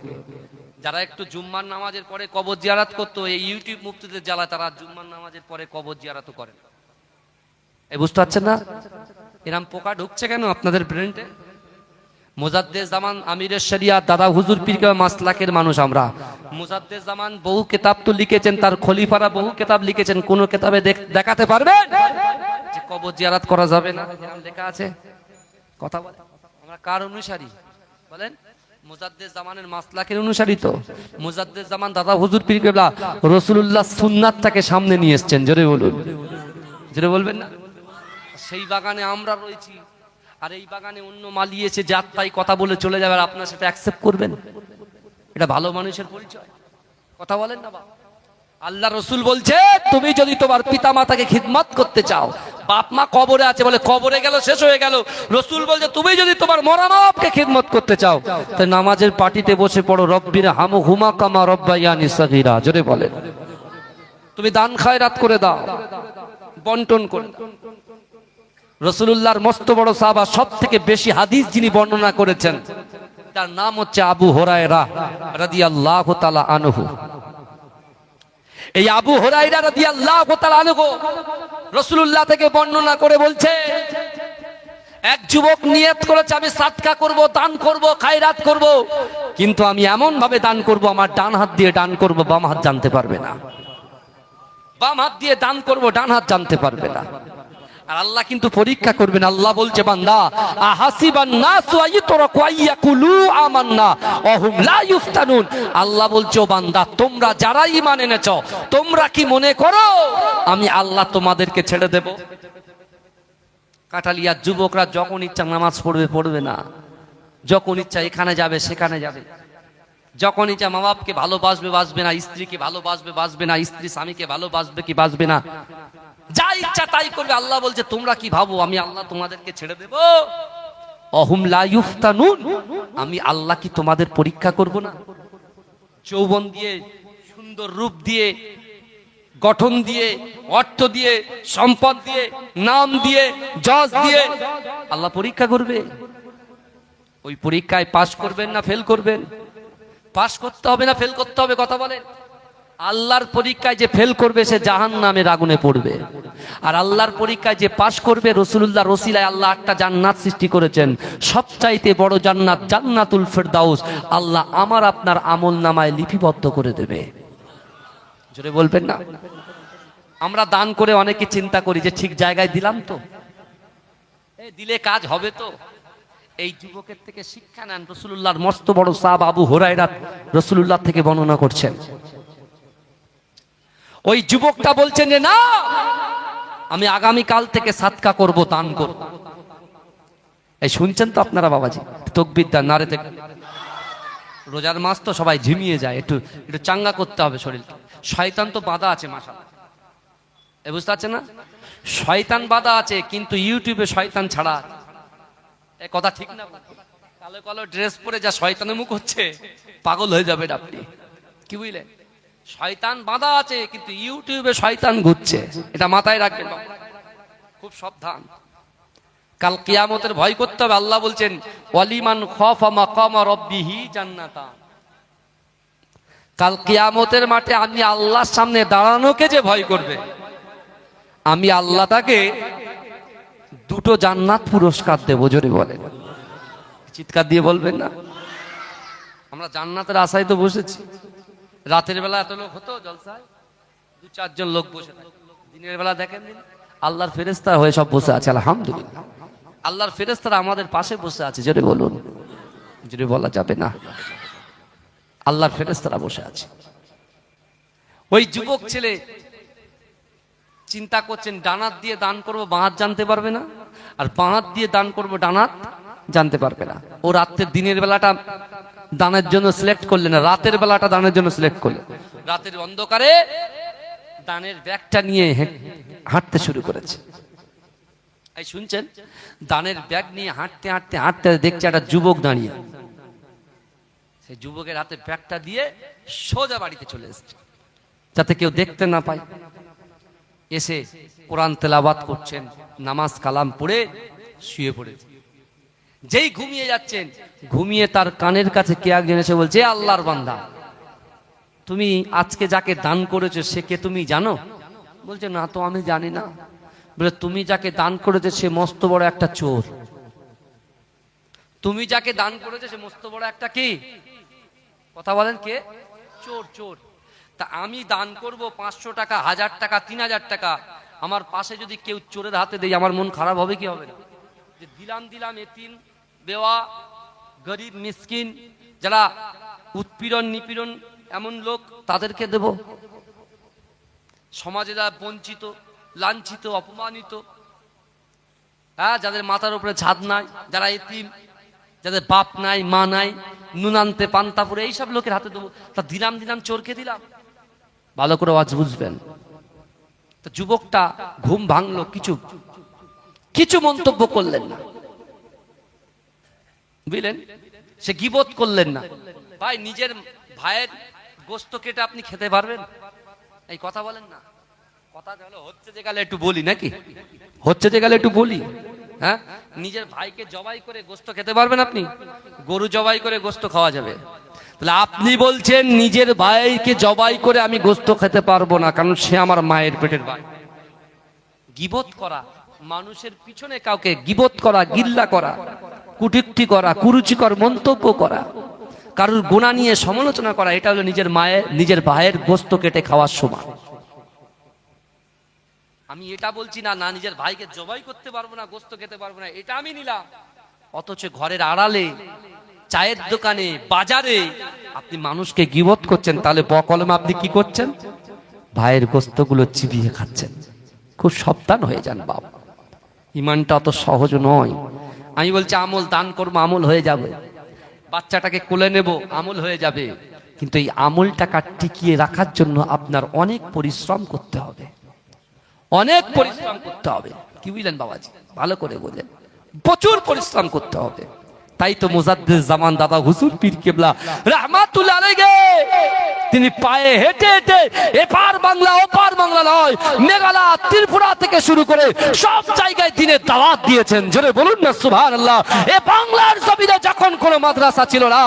যারা একটু জুম্মার নামাজের পরে কবর জিয়ারত করতো, এই ইউটিউব মুফতিদের জ্বালা তারা জুম্মার নামাজের পরে কবর জিয়ারত করে। এই বুঝতে পারছেন না এরকম পোকা ঢুকছে কেন আপনাদের ব্রেনটে? মুজাদ্দেদ জামান আমিরের শরিয়াত দাদা হুজুর পীর কে মাসলাকের মানুষ আমরা। মুজাদ্দেদ জামান বহু কিতাব তো লিখেছেন, তার খলিফারা বহু কিতাব লিখেছেন, কোন কিতাবে দেখাতে পারবেন যে কবর জিয়ারত করা যাবে না? এরকম লেখা আছে? কথা বলেন। আমরা কার অনুসারী বলেন? মুজাদ্দেদ জামানের মাসলাকের অনুসারী তো। মুজাদ্দেদ জামান দাদা হুজুর পীর কেবলা রাসূলুল্লাহ সুন্নাতটাকে সামনে নিয়ে এসেছেন, জোরে বলুন, জোরে বলবেন না? সেই বাগানে আমরা রয়েছি, আর এই বাগানে অন্য মালি এসে জাত তাই কথা বলে চলে যাবে, আর আপনার সেটা অ্যাকসেপ্ট করবেন? এটা ভালো মানুষের পরিচয়? কথা বলেন না বাবা। আল্লাহ রসুল বলছে, তুমি যদি তোমার পিতা মাতাকে খিদমত করতে চাও, বাপ মা কবরে আছে বলে কবরে গেল, শেষ হয়ে গেল। রসুল বলছে, তুমি যদি তোমার মরা বাপকে খিদমত করতে চাও, তাই নামাজের পাটিতে বসে পড়ো, রব্বির হামহুমা কামা রব্বায়ানি সগীরা, জোরে বলেন। তুমি দান খায়রাত করে দাও, বন্টন করে দাও। রাসূলুল্লাহর মস্ত বড় সাহাবা, সব থেকে বেশি হাদিস যিনি বর্ণনা করেছেন, তার নাম হচ্ছে আবু হুরায়রা রাদিয়াল্লাহু তাআলা আনহু। এই আবু হুরায়রা রাদিয়াল্লাহু তাআলা আনহু রাসূলুল্লাহ থেকে বর্ণনা করে বলছে, এক যুবক নিয়ত করেছে, আমি সাদকা করব, দান করব, খায়রাত করব, কিন্তু আমি এমন ভাবে দান করব, আমার ডান হাত দিয়ে দান করব, বাম হাত জানতে পারবে না। বাম হাত দিয়ে দান করব, ডান হাত জানতে পারবে না। আর আল্লাহ কিন্তু পরীক্ষা করবেন। আল্লাহ বলছে, বান্দা, আহাসিবান নাসু আইতরাকু আইয়াকুলু আমান্না ওয়াহুম লা ইফতানুন। আল্লাহ বলছে, ও বান্দা, তোমরা যারা ঈমান এনেছো, তোমরা কি মনে করো আমি আল্লাহ তোমাদেরকে ছেড়ে দেব? কাঠালিয়ার যুবকরা যখন ইচ্ছা নামাজ পড়বে, পড়বে না, যখন ইচ্ছা এখানে যাবে সেখানে যাবে, যখন ইচ্ছা মা বাপকে ভালোবাসবে, বাসবে না, স্ত্রীকে ভালোবাসবে, বাসবে না, স্ত্রী স্বামীকে ভালোবাসবে কি বাসবে না, যা ইচ্ছা তাই করবে। আল্লাহ বলছে, তোমরা কি ভাবো আমি আল্লাহ তোমাদেরকে ছেড়ে দেব? অহুম লা ইফতানুন, আমি আল্লাহ কি তোমাদের পরীক্ষা করব না? যৌবন দিয়ে, সুন্দর রূপ দিয়ে, গঠন দিয়ে, অর্থ দিয়ে, সম্পদ দিয়ে, নাম দিয়ে, যশ দিয়ে আল্লাহ পরীক্ষা করবে। ওই পরীক্ষায় পাশ করবেন না ফেল করবেন? পাশ করতে হবে না ফেল করতে হবে? কথা বলেন। আল্লাহর পরীক্ষায় যে ফেল করবে সে জাহান্নামের আগুনে পড়বে, আর আল্লাহর পরীক্ষায় যে পাশ করবে, রাসূলুল্লাহর ওসিলায় আল্লাহ একটা জান্নাত সৃষ্টি করেছেন, সবচাইতে বড় জান্নাত জান্নাতুল ফেরদাউস, আল্লাহ আমার আপনার আমল নামায় লিপিবদ্ধ করে দেবে। জোরে বলবেন না? আমরা দান করে অনেকে চিন্তা করি যে ঠিক জায়গায় দিলাম তো, দিলে কাজ হবে তো। এই যুবকের থেকে শিক্ষা নেন। রাসূলুল্লাহর মস্ত বড় সাহাবা আবু হুরায়রা রাসূলুল্লাহ থেকে বর্ণনা করছেন। ওই যুবকটা বলছেন যে, না, আমি আগামী কাল থেকে সাদকা করব, দান করব। এই শুনছেন তো আপনারা বাবাজি? তাকবীর দেন, নারে তাকবীর। রোজার মাস তো সবাই ঝিমিয়ে যায়, একটু একটু চাঙ্গা করতে হবে শরীরকে। শয়তান তো বাঁধা আছে, মাশাআল্লাহ, এ বুঝতে পারছেন না? শয়তান বাঁধা আছে, কিন্তু ইউটিউবে শয়তান ছাড়া। এ কথা ঠিক না? কালো কালো ড্রেস পরে যা শয়তানের মুখ হচ্ছে, পাগল হয়ে যাবেন আপনি। কি বুঝলেন? শয়তান বাঁধা আছে, কিন্তু ইউটিউবে শয়তান ঘুরছে, এটা মাথায় রাখবেন, খুব সাবধান। কাল কিয়ামতের ভয় করতে হবে। আল্লাহ বলছেন, ওয়ালিমান খাফা মাকামা রাব্বিহি জান্নাতান। কাল কিয়ামতের মাঠে আমি আল্লাহর সামনে দাঁড়ানোকে যে ভয় করবে, আমি আল্লাহ তাকে দুটো জান্নাত পুরস্কার দেব। জোরে বলেন, চিৎকার দিয়ে বলবেন না? আমরা জান্নাতের আশায় তো বসেছি। রাতের বেলা এত লোক হতো জলসায়, 2-4 জন লোক বসে থাকে। দিনের বেলা দেখেন আল্লাহর ফেরেশতা হয়ে সব বসে আছে। আলহামদুলিল্লাহ, আল্লাহর ফেরেশতারা আমাদের পাশে বসে আছে। জোরে বলুন, জোরে বলা যাবে না, আল্লাহর ফেরেশতারা বসে আছে। ওই যুবক ছেলে চিন্তা করছেন, ডানাত দিয়ে দান করবো, বাঁ হাত জানতে পারবে না, আর বাঁ হাত দিয়ে দান করবো, ডানাত জানতে পারবে না। ও রাতের দিনের বেলাটা দানের জন্য সিলেক্ট করলেন না, রাতের বেলাটা দানের জন্য সিলেক্ট করলেন। রাতের অন্ধকারে দানের ব্যাগটা নিয়ে হাঁটতে শুরু করেছে। এই শুনছেন, দানের ব্যাগ নিয়ে হাঁটতে হাঁটতে হাঁটতে দেখছে একটা যুবক দাঁড়িয়ে। সেই যুবকের হাতে ব্যাগটা দিয়ে সোজা বাড়িতে চলে এসেছে, যাতে কেউ দেখতে না পায়। এসে কোরআন তেলাওয়াত করছেন, নামাজ কালাম পড়ে শুয়ে পড়েছে। যেই ঘুমিয়ে যাচ্ছেন, ঘুমিয়ে তার কানের কাছে কে একজন এসে বলছে, আল্লাহর বান্দা, তুমি আজকে যাকে দান করেছো সে কে তুমি জানো? বলছে, না তো আমি জানি না। বলে, তুমি যাকে দান করেছো সে মস্ত বড় একটা চোর। তুমি যাকে দান করেছো সে মস্ত বড় একটা কি? কথা বলেন, কে? চোর। চোর। তা আমি দান করব 500 টাকা, 1000 টাকা, 3000 টাকা, আমার পাশে যদি কেউ চোরের হাতে দেয়, আমার মন খারাপ হবে কি হবে না? যে দিলাম এতিম, বেওয়া, গরিব, মিসকিন, যারা উৎপীড়ন নিপীড়ন এমন লোক তাদেরকে দেব, সমাজে যারা বঞ্চিত লাঞ্ছিত অপমানিত, হ্যাঁ, যাদের মাথার উপরে ছাদ নাই, যারা এতিম, যাদের বাপ নাই মা নাই, নুনান্তে পান্তাপুরে, এইসব লোকের হাতে দেবো। তা দিলাম চোরকে দিলাম। ভালো করে আওয়াজ বুঝবেন। তো যুবকটা ঘুম ভাঙলো, কিছু মন্তব্য করলেন না, বুঝলেন? সে গীবত করলেন না। ভাই, নিজের ভাইয়ের গোস্ত কেটে আপনি খেতে পারবেন? এই কথা বলেন না। কথা হচ্ছে যে গেলে একটু বলি নাকি, হচ্ছে যে গেলে একটু বলি। হ্যাঁ, নিজের ভাইকে জবাই করে গোস্ত খেতে পারবেন আপনি? গরু জবাই করে গোস্ত খাওয়া যাবে। তাহলে আপনি বলছেন নিজের ভাইকে জবাই করে আমি গোস্ত খেতে পারবো না, কারণ সে আমার মায়ের পেটের ভাই। গীবত করা, মানুষের পিছনে কাউকে গীবত করা, গিল্লা করা, কুটিক্তি করা, কুরুচিকর মন্তব্য করা, কারোর গুনাহ নিয়ে সমালোচনা করা, এটা হলো নিজের ভাইয়ের গোস্ত কেটে খাওয়ার সমান। আমি এটা বলছি না নিজের ভাইকে জবাই করতে পারবো না, গোস্ত খেতে পারবো না, এটা আমি নিলাম। অথচ ঘরের আড়ালে, চায়ের দোকানে, বাজারে আপনি মানুষকে গীবত করছেন, তাহলে বকলমে আপনি কি করছেন? ভাইয়ের গোস্তগুলো চিবিয়ে খাচ্ছেন। খুব সাবধান হয়ে যান বাবা, ইমানটা অত সহজ নয়। আমি বলছি আমল দান করবো, আমল হয়ে যাবে, বাচ্চাটাকে কোলে নেব, আমল হয়ে যাবে, কিন্তু এই আমলটাকে টিকিয়ে রাখার জন্য আপনার অনেক পরিশ্রম করতে হবে, অনেক পরিশ্রম করতে হবে। কি বুঝলেন বাবাজি? ভালো করে বলেন, প্রচুর পরিশ্রম করতে হবে। তাই তো মুজাদ্দিদ জামান দাদা হুজুর পীর কেবলা রাহমাতুল্লাহ আলাইহি তিনি পায়ে হেঁটে হেঁটে এপার বাংলা ওপার বাংলা নয়, মেঘালয় ত্রিপুরা থেকে শুরু করে সব জায়গায় দিনের দাওয়াত দিয়েছেন। জোরে বলুন না সুবহানাল্লাহ। এ বাংলার জমিনে যখন কোনো মাদ্রাসা ছিল না,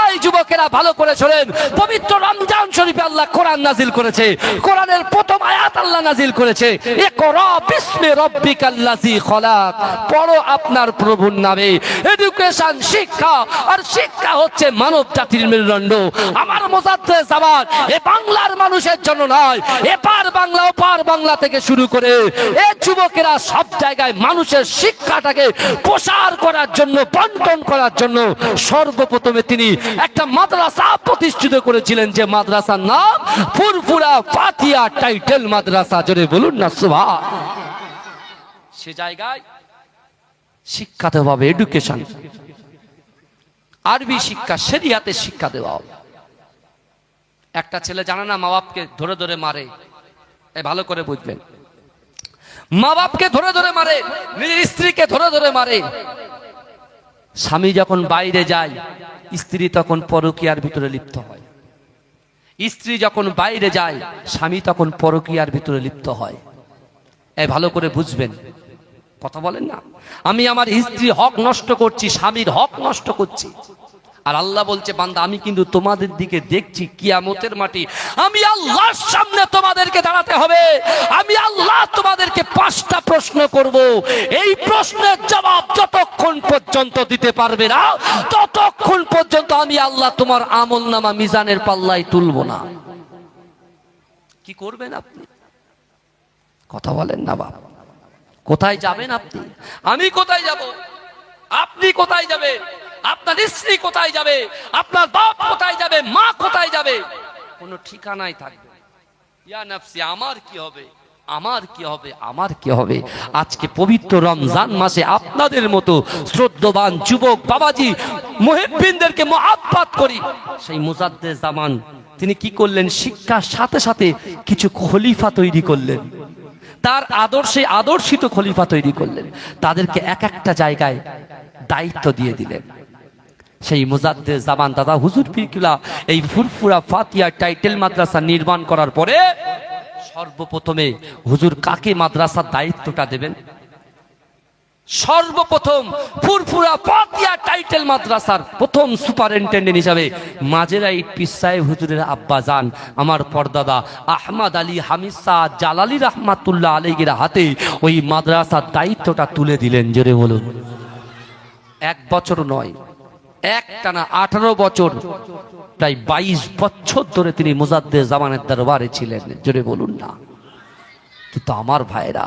এই যুবকেরা ভালো করে শোনেন, পবিত্র রমজান শরীফে আল্লাহ কোরআন নাজিল করেছে। কোরআনের প্রথম আয়াত আল্লাহ নাজিল করেছে, ইকরা বিসমি রাব্বিকাল্লাযী খলাক, পড়ো আপনার প্রভুর নামে। এডুকেশন, শিক্ষা, আর শিক্ষা হচ্ছে মানব জাতির মেরুদণ্ড। আমার মুজাদ্দিদ জামান এ বাংলার মানুষের জন্য নয়, এপার বাংলা ওপার বাংলা থেকে শুরু করে এই যুবকেরা সব জায়গায় মানুষের শিক্ষাটাকে প্রসার করার জন্য, বন্টন করার জন্য সর্বপ্রথমে তিনি একটা মাদ্রাসা প্রতিষ্ঠিত করেছিলেন, যে মাদ্রাসার নাম ফুরফুরা ফাতিয়া টাইটেল মাদ্রাসা। জোরে বলুন না সুবহান। সে জায়গায় শিক্ষা দেওয়া হবে, এডুকেশন, আরবি শিক্ষা, শরিয়াতের শিক্ষা দেওয়া হবে। একটা ছেলে জানে না মা বাপকে ধরে ধরে মারে, ভালো করে বুঝবেন, মা বাপকে ধরে ধরে মারে, নিজের স্ত্রীকে ধরে ধরে মারে। স্বামী যখন বাইরে যায়, স্ত্রী তখন পরকীয়ার ভিতরে লিপ্ত হয়। স্ত্রী যখন বাইরে যায়, স্বামী তখন পরকীয়ার ভিতরে লিপ্ত হয়। ভালো করে বুঝবেন, কথা বলেন না। আমি আমার স্ত্রীর হক নষ্ট করছি, স্বামীর হক নষ্ট করছি, আর আল্লাহ বলছে বান্দা আমি কিন্তু তোমাদের দিকে দেখছি। কিয়ামতের মাটি আমি আল্লাহর সামনে তোমাদেরকে দাঁড়াতে হবে। আমি আল্লাহ তোমাদেরকে 5টা প্রশ্ন করব। এই প্রশ্নের জবাব যতক্ষণ পর্যন্ত দিতে পারবে না, ততক্ষণ পর্যন্ত আমি আল্লাহ তোমার আমলনামা মিজানের পাল্লায় তুলব না। কি করবেন আপনি? কথা বলেন না বাবা। কোথায় যাবেন আপনি? আমি কোথায় যাব? আপনি কোথায় যাবে? আপনার স্ত্রী কোথায় যাবে? আপনার বাপ কোথায় যাবে? মা কোথায় যাবে? কোনো ঠিকানাই থাকবে। ইয়া নফসি, আমার কি হবে, আমার কি হবে, আমার কি হবে? আজকে পবিত্র রমজান মাসে আপনাদের মতো শ্রদ্ধবান যুবক বাবাজি মুহিব্বিনদেরকে মহাব্বত করি। সেই মুজাদ্দিদ জামান তিনি কি করলেন? শিক্ষার সাথে সাথে কিছু খলিফা তৈরি করলেন, তার আদর্শে আদর্শিত খলিফা তৈরি করলেন। তাদেরকে এক একটা জায়গায় দায়িত্ব দিয়ে দিলেন। সেই মুজাদ্দিদ জামান দাদা হুজুর পীর কেবলা এই ফুরফুরা ফাতিয়া টাইটেল মাদ্রাসা নির্মাণ করার পরে সর্বপ্রথমে হুজুর কাকে মাদ্রাসার দায়িত্বটা দেবেন? সর্বপ্রথম ফুরফুরা ফাতিয়া টাইটেল মাদ্রাসার প্রথম সুপারিনটেন্ডেন্ট হিসাবে মাজেরাই পীর সাহেব হুজুরের আব্বা জান আমার পরদাদা আহমদ আলী হামিদ শাহ জালালি রহমাতুল্লাহ আলাইহির হাতে ওই মাদ্রাসার দায়িত্বটা তুলে দিলেন। জোরে বলুন। 1 বছর নয়, একটানা 18 বছর, প্রায় 22 বছর ধরে তিনি মুজাদ্দিদ জামানের দরবারে ছিলেন। জোরে বলুন না। কিন্তু আমার ভাইরা,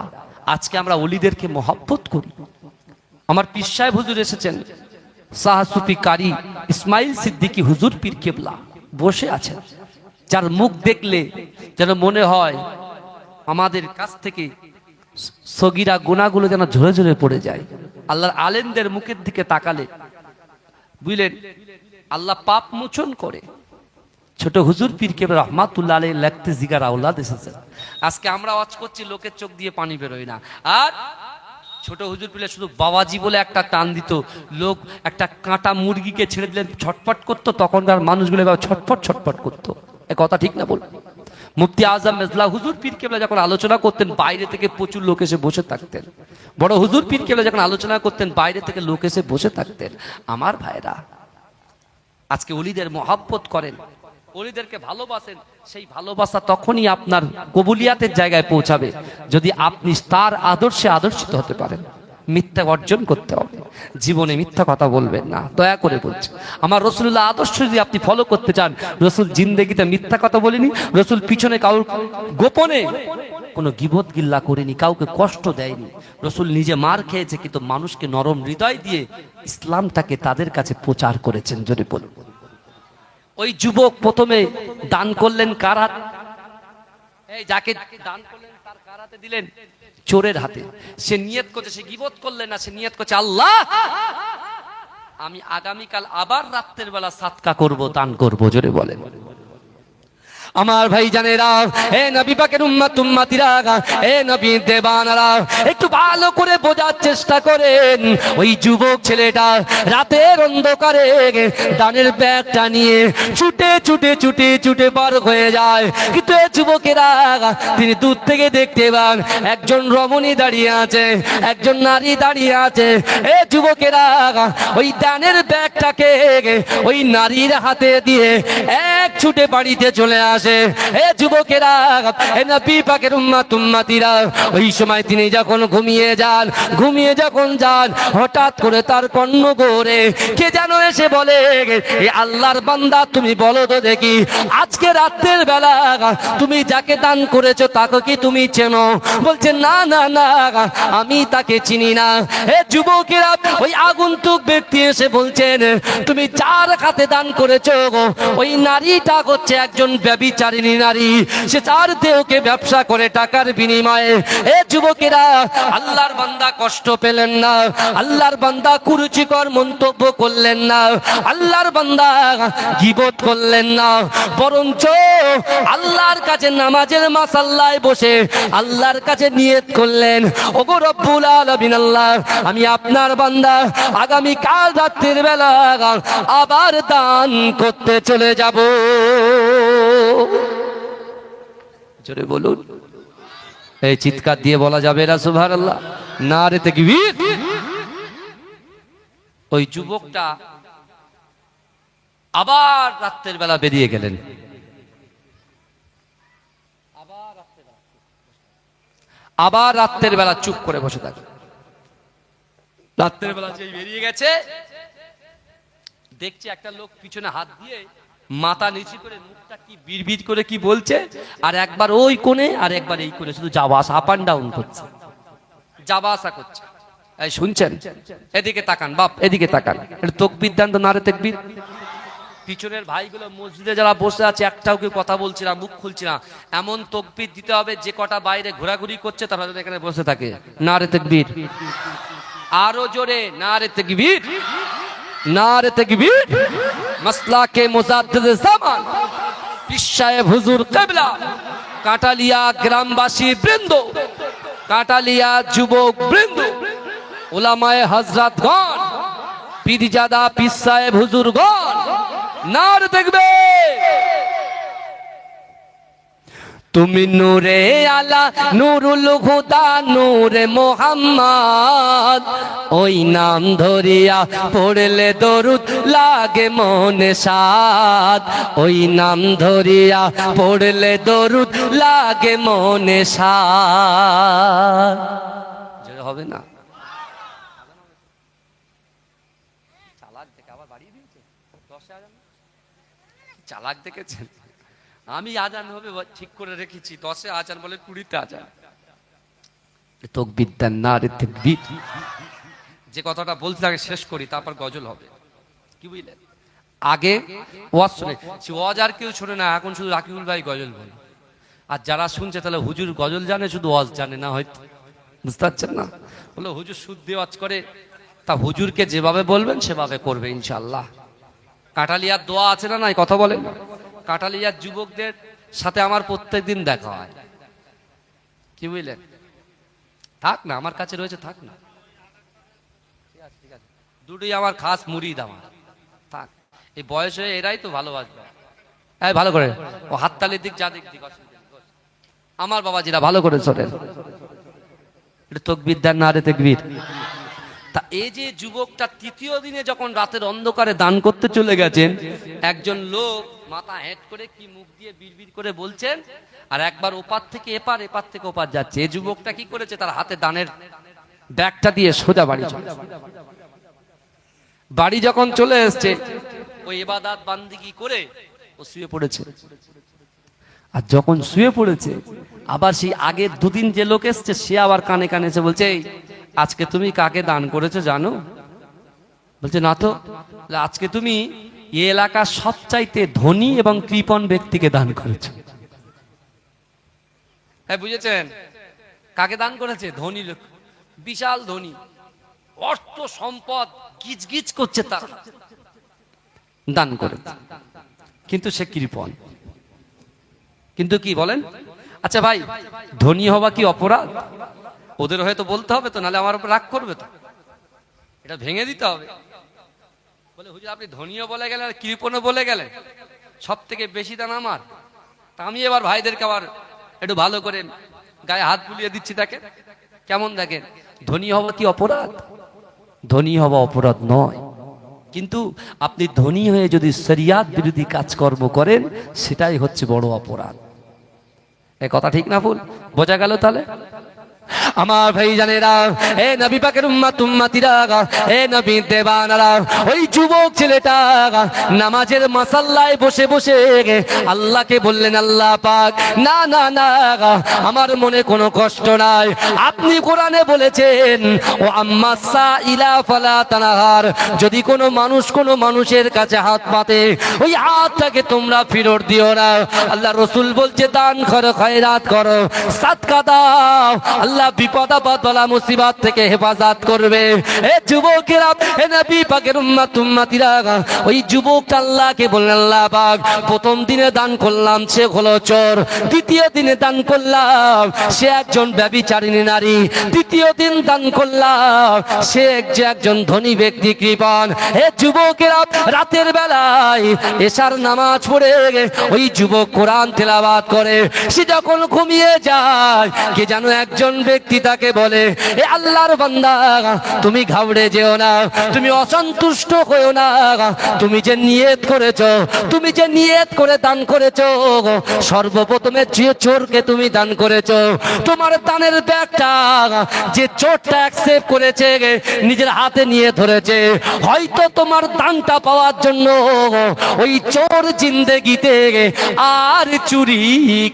আজকে আমরা ওলিদেরকে মহব্বত করি। আমার পীর সাহেব হুজুর এসেছেন, শাহসুফি কারি ইসমাইল সিদ্দিকী হুজুর পীর কেবলা বসে আছেন, যার মুখ দেখলে যেন মনে হয় আমাদের কাছ থেকে সগীরা গুনাহগুলো যেন ঝরে ঝরে পড়ে যায়। আল্লাহর আলেমদের মুখের দিকে তাকালে বুঝলেন আল্লাহ পাপ মোচন করে। ছোট হুজুর পীর কেবলা রহমাতুল্লাহ আলাইহি লিখতে জিগার আওলাদ এসেছে। আজকে আমরা ওয়াজ করছি, লোকের চোখ দিয়ে পানি বেরোয় না। আর ছোট হুজুর পীর শুধু বাবাজি বলে একটা টান দিত, লোক একটা কাঁটা মুরগিকে ছেড়ে দিলেন ছটফট করতো, তখনকার মানুষগুলো ছটফট ছটফট করতো। এ কথা ঠিক না বল? মুফতি আজম মেজলা হুজুর পীর কেবলা যখন আলোচনা করতেন বাইরে থেকে প্রচুর লোক এসে বসে থাকতেন। বড় হুজুর পীর কেবলা যখন আলোচনা করতেন বাইরে থেকে লোক এসে বসে থাকতেন। আমার ভাইরা আজকে ওলিদের মহাব্বত করেন, ওলিদেরকে ভালোবাসেন, সেই ভালোবাসা তখনই আপনার কবুলিয়াতের জায়গায় পৌঁছাবে যদি আপনি তার আদর্শে আদর্শিত হতে পারেন। মিথ্যা অর্জন করতে হবে, জীবনে মিথ্যা কথা বলবেন না, দয়া করে বলছি। আমার রাসূলুল্লাহ আদর্শ যদি আপনি ফলো করতে চান, রাসূল জিন্দেগিতে মিথ্যা কথা বলেনি, রাসূল পিছনে কাউর গোপনে কোনো গীবত গিল্লা করেনি, কাউকে কষ্ট দেয়নি। রাসূল নিজে মার খেয়েছে কিন্তু মানুষকে নরম হৃদয় দিয়ে ইসলামটাকে তাদের কাছে প্রচার করেছেন। যদি বলুন ওই যুবক প্রথমে দান করলেন কার হাতে? এই যাকে দান করলেন তার কার হাতে দিলেন? চোরের হাতে। সে নিয়ত করছে, সে গীবত করলেন না, সে নিয়ত করছে আল্লাহ আমি আগামীকাল আবার রাতের বেলা সাদকা করব, দান করব। জোরে বলেন। আমার ভাই জানেরা, এ নবী পাকের উম্মত উম্মতিরা, এ নবী দেবানারা, একটু ভালো করে বোঝার চেষ্টা করেন। ওই যুবক ছেলেটা রাতের অন্ধকারে দানের ব্যাগটা নিয়ে ছুটে ছুটে ছুটে ছুটে পার হয়ে যায়। কিন্তু এই যুবকেরা তিনি দূর থেকে দেখতে পান একজন রমণী দাঁড়িয়ে আছে, একজন নারী দাঁড়িয়ে আছে। এ যুবকেরা ওই দানের ব্যাগটাকে ওই নারীর হাতে দিয়ে এক ছুটে বাড়িতে চলে আসে। এ যুবকেরা, এ নবী পাকের উম্মত উম্মতিরা, ওই সময় তিনি যখন ঘুমিয়ে যখন যান হঠাৎ করে তার কর্ণগোরে কে যেন এসে বলে, এ আল্লাহর বান্দা তুমি বলো তো দেখি আজকে রাতের বেলা তুমি যাকে দান করেছো তাকে কি তুমি চেনো? বলছে না না না আমি তাকে চিনি না। এ যুবকেরা, ওই আগন্তুক ব্যক্তি এসে বলছেন তুমি যার হাতে দান করেছো ওই নারীটা হচ্ছে একজন ব্যভিচারিণী নারী, সে তার দেহকে ব্যবসা করে টাকার বিনিময়ে। এ যুবকেরা, আল্লাহর বান্দা কষ্ট পেলেন না, আল্লাহর বান্দা কুরুচিকর মন্তব্য করলেন না, আল্লাহর বান্দা গীবত করলেন না, বরঞ্চ আল্লাহর কাছে নামাজের মাসাল্লায় বসে আল্লাহর কাছে নিয়ত করলেন, ওগো রব্বুল আলামিন আল্লাহ আমি আপনার বান্দা আগামী কাল রাতের বেলা আবার দান করতে চলে যাব। জোরে বলুন। এই চিৎকার দিয়ে বলা যাবে না সুবহানাল্লাহ? নারে তাকবীর। ওই যুবকটা আবার রাতের বেলা বেরিয়ে গেলেন। আবার রাতের বেলা চুপ করে বসে থাকে। রাতের বেলা যেই বেরিয়ে গেছে দেখছে একটা লোক পিছনে হাত দিয়ে মাথা নিচু করে মুখটা কি বিড়বিড় করে কি বলছে, আর একবার ওই কোণে আর একবার এই কোণে শুধু যাওয়া আসা আপ অ্যান্ড ডাউন করছে, যাওয়া আসা করছে। এই শুনছেন? এদিকে তাকান বাপ, এদিকে তাকান, এটা তাকবীর দেন তো, নারে তাকবীর। পিছনের ভাইগুলো মসজিদে যারা বসে আছে একটাও কেউ কথা বলছে না, মুখ খুলছে না। এমন তাকবীর দিতে হবে যে কটা বাইরে ঘোরাঘুরি করছে তারা যেন এখানে বসে থাকে। নারে তাকবীর। আরো জোরে নারে তাকবীর, নারে তাকবীর। মাসলাকে মুজাদ্দিদ জামান পীর সাহেব হুজুর কিবলা, কাটালিয়া গ্রামবাসী বৃন্দ, কাটালিয়া যুবক বৃন্দ, উলামায়ে হযরতগণ, পীরজাদা পীর সাহেব হুজুরগণ, নারে তাকবীর। তুমি নূরে আলা নূরুল হুদা নূরে মোহাম্মদ, ওই নাম ধরিয়া পড়লে দরুদ লাগে মনে সাদ, ওই নাম ধরিয়া পড়লে দরুদ লাগে মনে সাদ। হবে না? চালাক দেখে আবার বাড়িয়ে দিয়েছে 10 আজান। চালাক দেখেছেন? আমি আজান হবে ঠিক করে রেখেছি 10-এ আজান বলে 20-তে আজান। তাকবীর দেন, নারে তাকবীর। যে কথাটা বলতে থাকে শেষ করি, তারপর গজল হবে। কি বুঝলেন? আগে ওয়াজ শুনে, সে ওয়াজ আর কেউ শোনে না, এখন শুধু রাকিবুল ভাই গজল বলে। আর যারা শুনছে তাহলে হুজুর গজল জানে, শুধু ওয়াজ জানে না হয়তো, বুঝতে পারছেন না? বলে হুজুর শুদ্ধি ওয়াজ করে, তা হুজুরকে যেভাবে বলবেন সেভাবে করবে ইনশাআল্লাহ। কাটালিয়ার দোয়া আছে না, নাই কথা বলেন? কাটালিয়ার যুবকদের সাথে আমার প্রত্যেকদিন দেখা হয়, কি বুঝলেন? থাক না, আমার কাছে রয়েছে, থাক না, ঠিক আছে, দুটোই আমার খাস মুরিদ আমার, থাক। এই বয়স হয়ে এরাই তো ভালোবাসবে। হ্যাঁ ভালো করে ও হাততালির দিক, যা দিক দিক আমার বাবাজিরা ভালো করে শোনেন, এটা তকবীর দেন না রে তাকবীর। তা এই যে যুবকটা তৃতীয় দিনে যখন রাতের অন্ধকারে দান করতে চলে গেছেন, একজন লোক মাথা হেঁট করে কি মুখ দিয়ে বিড়বিড় করে বলছেন, আর একবার ওপার থেকে এপার, এপার থেকে ওপার যাচ্ছে। এই যুবকটা কি করেছে, তার হাতে দানের ব্যাগটা দিয়ে সোজা বাড়ি চলে, বাড়ি যখন চলে এসছে ওই ইবাদত বান্দিগি করে ও শুয়ে পড়েছে। আর যখন শুয়ে পড়েছে, আবার সেই আগের দুদিন যে লোক এসছে সে আবার কানে কানে এসে বলছে, এই আজকে তুমি কাকে দান করেছো জানো? বলছে না তো। আজকে তুমি এই এলাকার সবচাইতে ধনী এবং কৃপণ ব্যক্তিকে দান করেছো। হ্যাঁ বুঝেছেন, কাকে দান করেছে? ধনী লোক, বিশাল ধনী, অর্থ সম্পদ গিজ গিজ করছে, তার দান করে, কিন্তু সে কৃপণ। কিন্তু কি বলেন? আচ্ছা ভাই, ধনী হওয়া কি অপরাধ? ওদের হয়তো বলতে হবে তো, নাহলে আমার উপর রাগ করবে তো, এটা ভেঙে দিতে হবে। বলে হুজুর আপনি ধনীও বলে গেলেন আর কৃপণও বলে গেলেন, সব থেকে বেশি দান আমার। তা আমি এবার ভাইদেরকে আবার একটু ভালো করে গায়ে হাত বুলিয়ে দিচ্ছি, দেখেন কেমন, দেখেন ধনী হওয়া কি অপরাধ? ধনী হওয়া অপরাধ নয়, কিন্তু আপনি ধনী হয়ে যদি শরিয়াত বিরোধী কাজকর্ম করেন সেটাই হচ্ছে বড় অপরাধ। এ কথা ঠিক না ভুল? বোঝা গেল তাহলে? আমার ভাই জানেরা, এ নবী পাকের উম্মত উম্মতিরা, এ নবী দেবানারা, ওই যুবক ছেলেটা নামাজের মাসাল্লায় বসে বসে আল্লাহকে বললেন, আল্লাহ পাক, না না না, আমার মনে কোনো কষ্ট নাই। আপনি কোরআনে বলেছেন, ও আম্মা সাইলা ফালা তানহার, যদি কোনো মানুষ কোনো মানুষের কাছে হাত পাতে ওই হাতটাকে তোমরা ফেরত দিও না। আল্লাহ রাসূল বলছে, দান করো, খয়রাত করো, সাদকা দাও, আল্লাহ বিপদ আপদ বালা মুসিবত থেকে হেফাজত করবে। এ যুবকেরা, এ নবী পাকের উম্মত উম্মতিরা, ওই যুবকটা আল্লাহকে বললেন, আল্লাহ পাক, প্রথম দিনে দান করলাম সে হলো চোর, দ্বিতীয় দিনে দান করলাম সে একজন ব্যভিচারিণী নারী, তৃতীয় দিন দান করলাম সে একজন ধনী ব্যক্তি কৃপণ। এ যুবকেরা, রাতের বেলায় এশার নামাজ পড়ে ওই যুবক কোরআন তেলাওয়াত করে, সে যখন ঘুমিয়ে যায়, কে যেন একজন ব্যক্তি তাকে বলে, এ আল্লাহর বান্দা, তুমি ঘাবড়ে যেও না, তুমি অসন্তুষ্ট হয়েও না, তুমি যে নিয়ত করেছো, তুমি যে নিয়ত করে দান করেছো, সর্বপ্রথমে যে চোরকে তুমি দান করেছো, তোমার দানের ব্যাগটা যে চোরটা অ্যাকসেপ্ট করেছে, নিজের হাতে নিয়ে ধরেছে, হয়তো তোমার দানটা পাওয়ার জন্য ওই চোর জিন্দেগিতে আর চুরি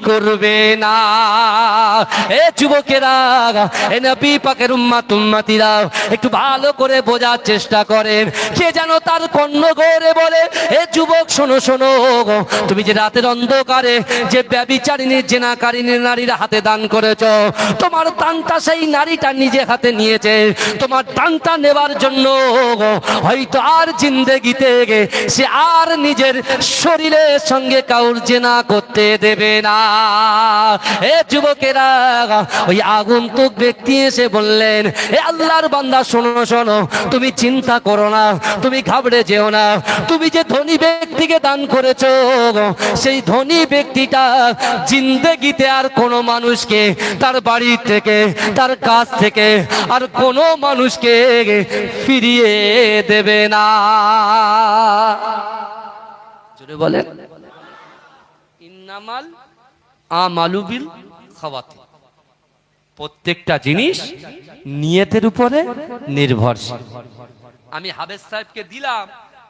করবে না। এ যুবকেরা, এ নবী পাকের উম্মত উম্মতিরা, একটু ভালো করে বোঝার চেষ্টা করেন। কে যেন তার কর্ণ গড়ে বলে, এ যুবক শোনো শোনো, তুমি যে রাতের অন্ধকারে যে ব্যভিচারিণী জেনাকারিণী নারীর হাতে দান করেছ, তোমার দানটা সেই নারীটা নিজে হাতে নিয়েছে, তোমার দানটা নেবার জন্য হয়তো আর জিন্দেগিতে সে আর নিজের শরীরের সঙ্গে কাউর জেনা করতে দেবে না। এ যুবকেরা, ওই আগন্তুক ব্যক্তি এসে বললেন, এ আল্লাহর বান্দা শোনো শোনো, তুমি চিন্তা করো না, তুমি ঘাবড়ে যেও না, তুমি যে ধনী ব্যক্তিকে দান করেছো, সেই ধনী ব্যক্তিটা জিন্দেগিতে আর কোনো মানুষকে, তার বাড়ি থেকে, তার কাছ থেকে আর কোনো মানুষকে ফিরিয়ে দেবে না। জোরে বলেন, ইন্নামাল আমালু বিল খাওয়াতি, প্রত্যেকটা জিনিস নিয়তের উপরে নির্ভরশীল। আমি হাবেজ সাহেবকে দিলাম,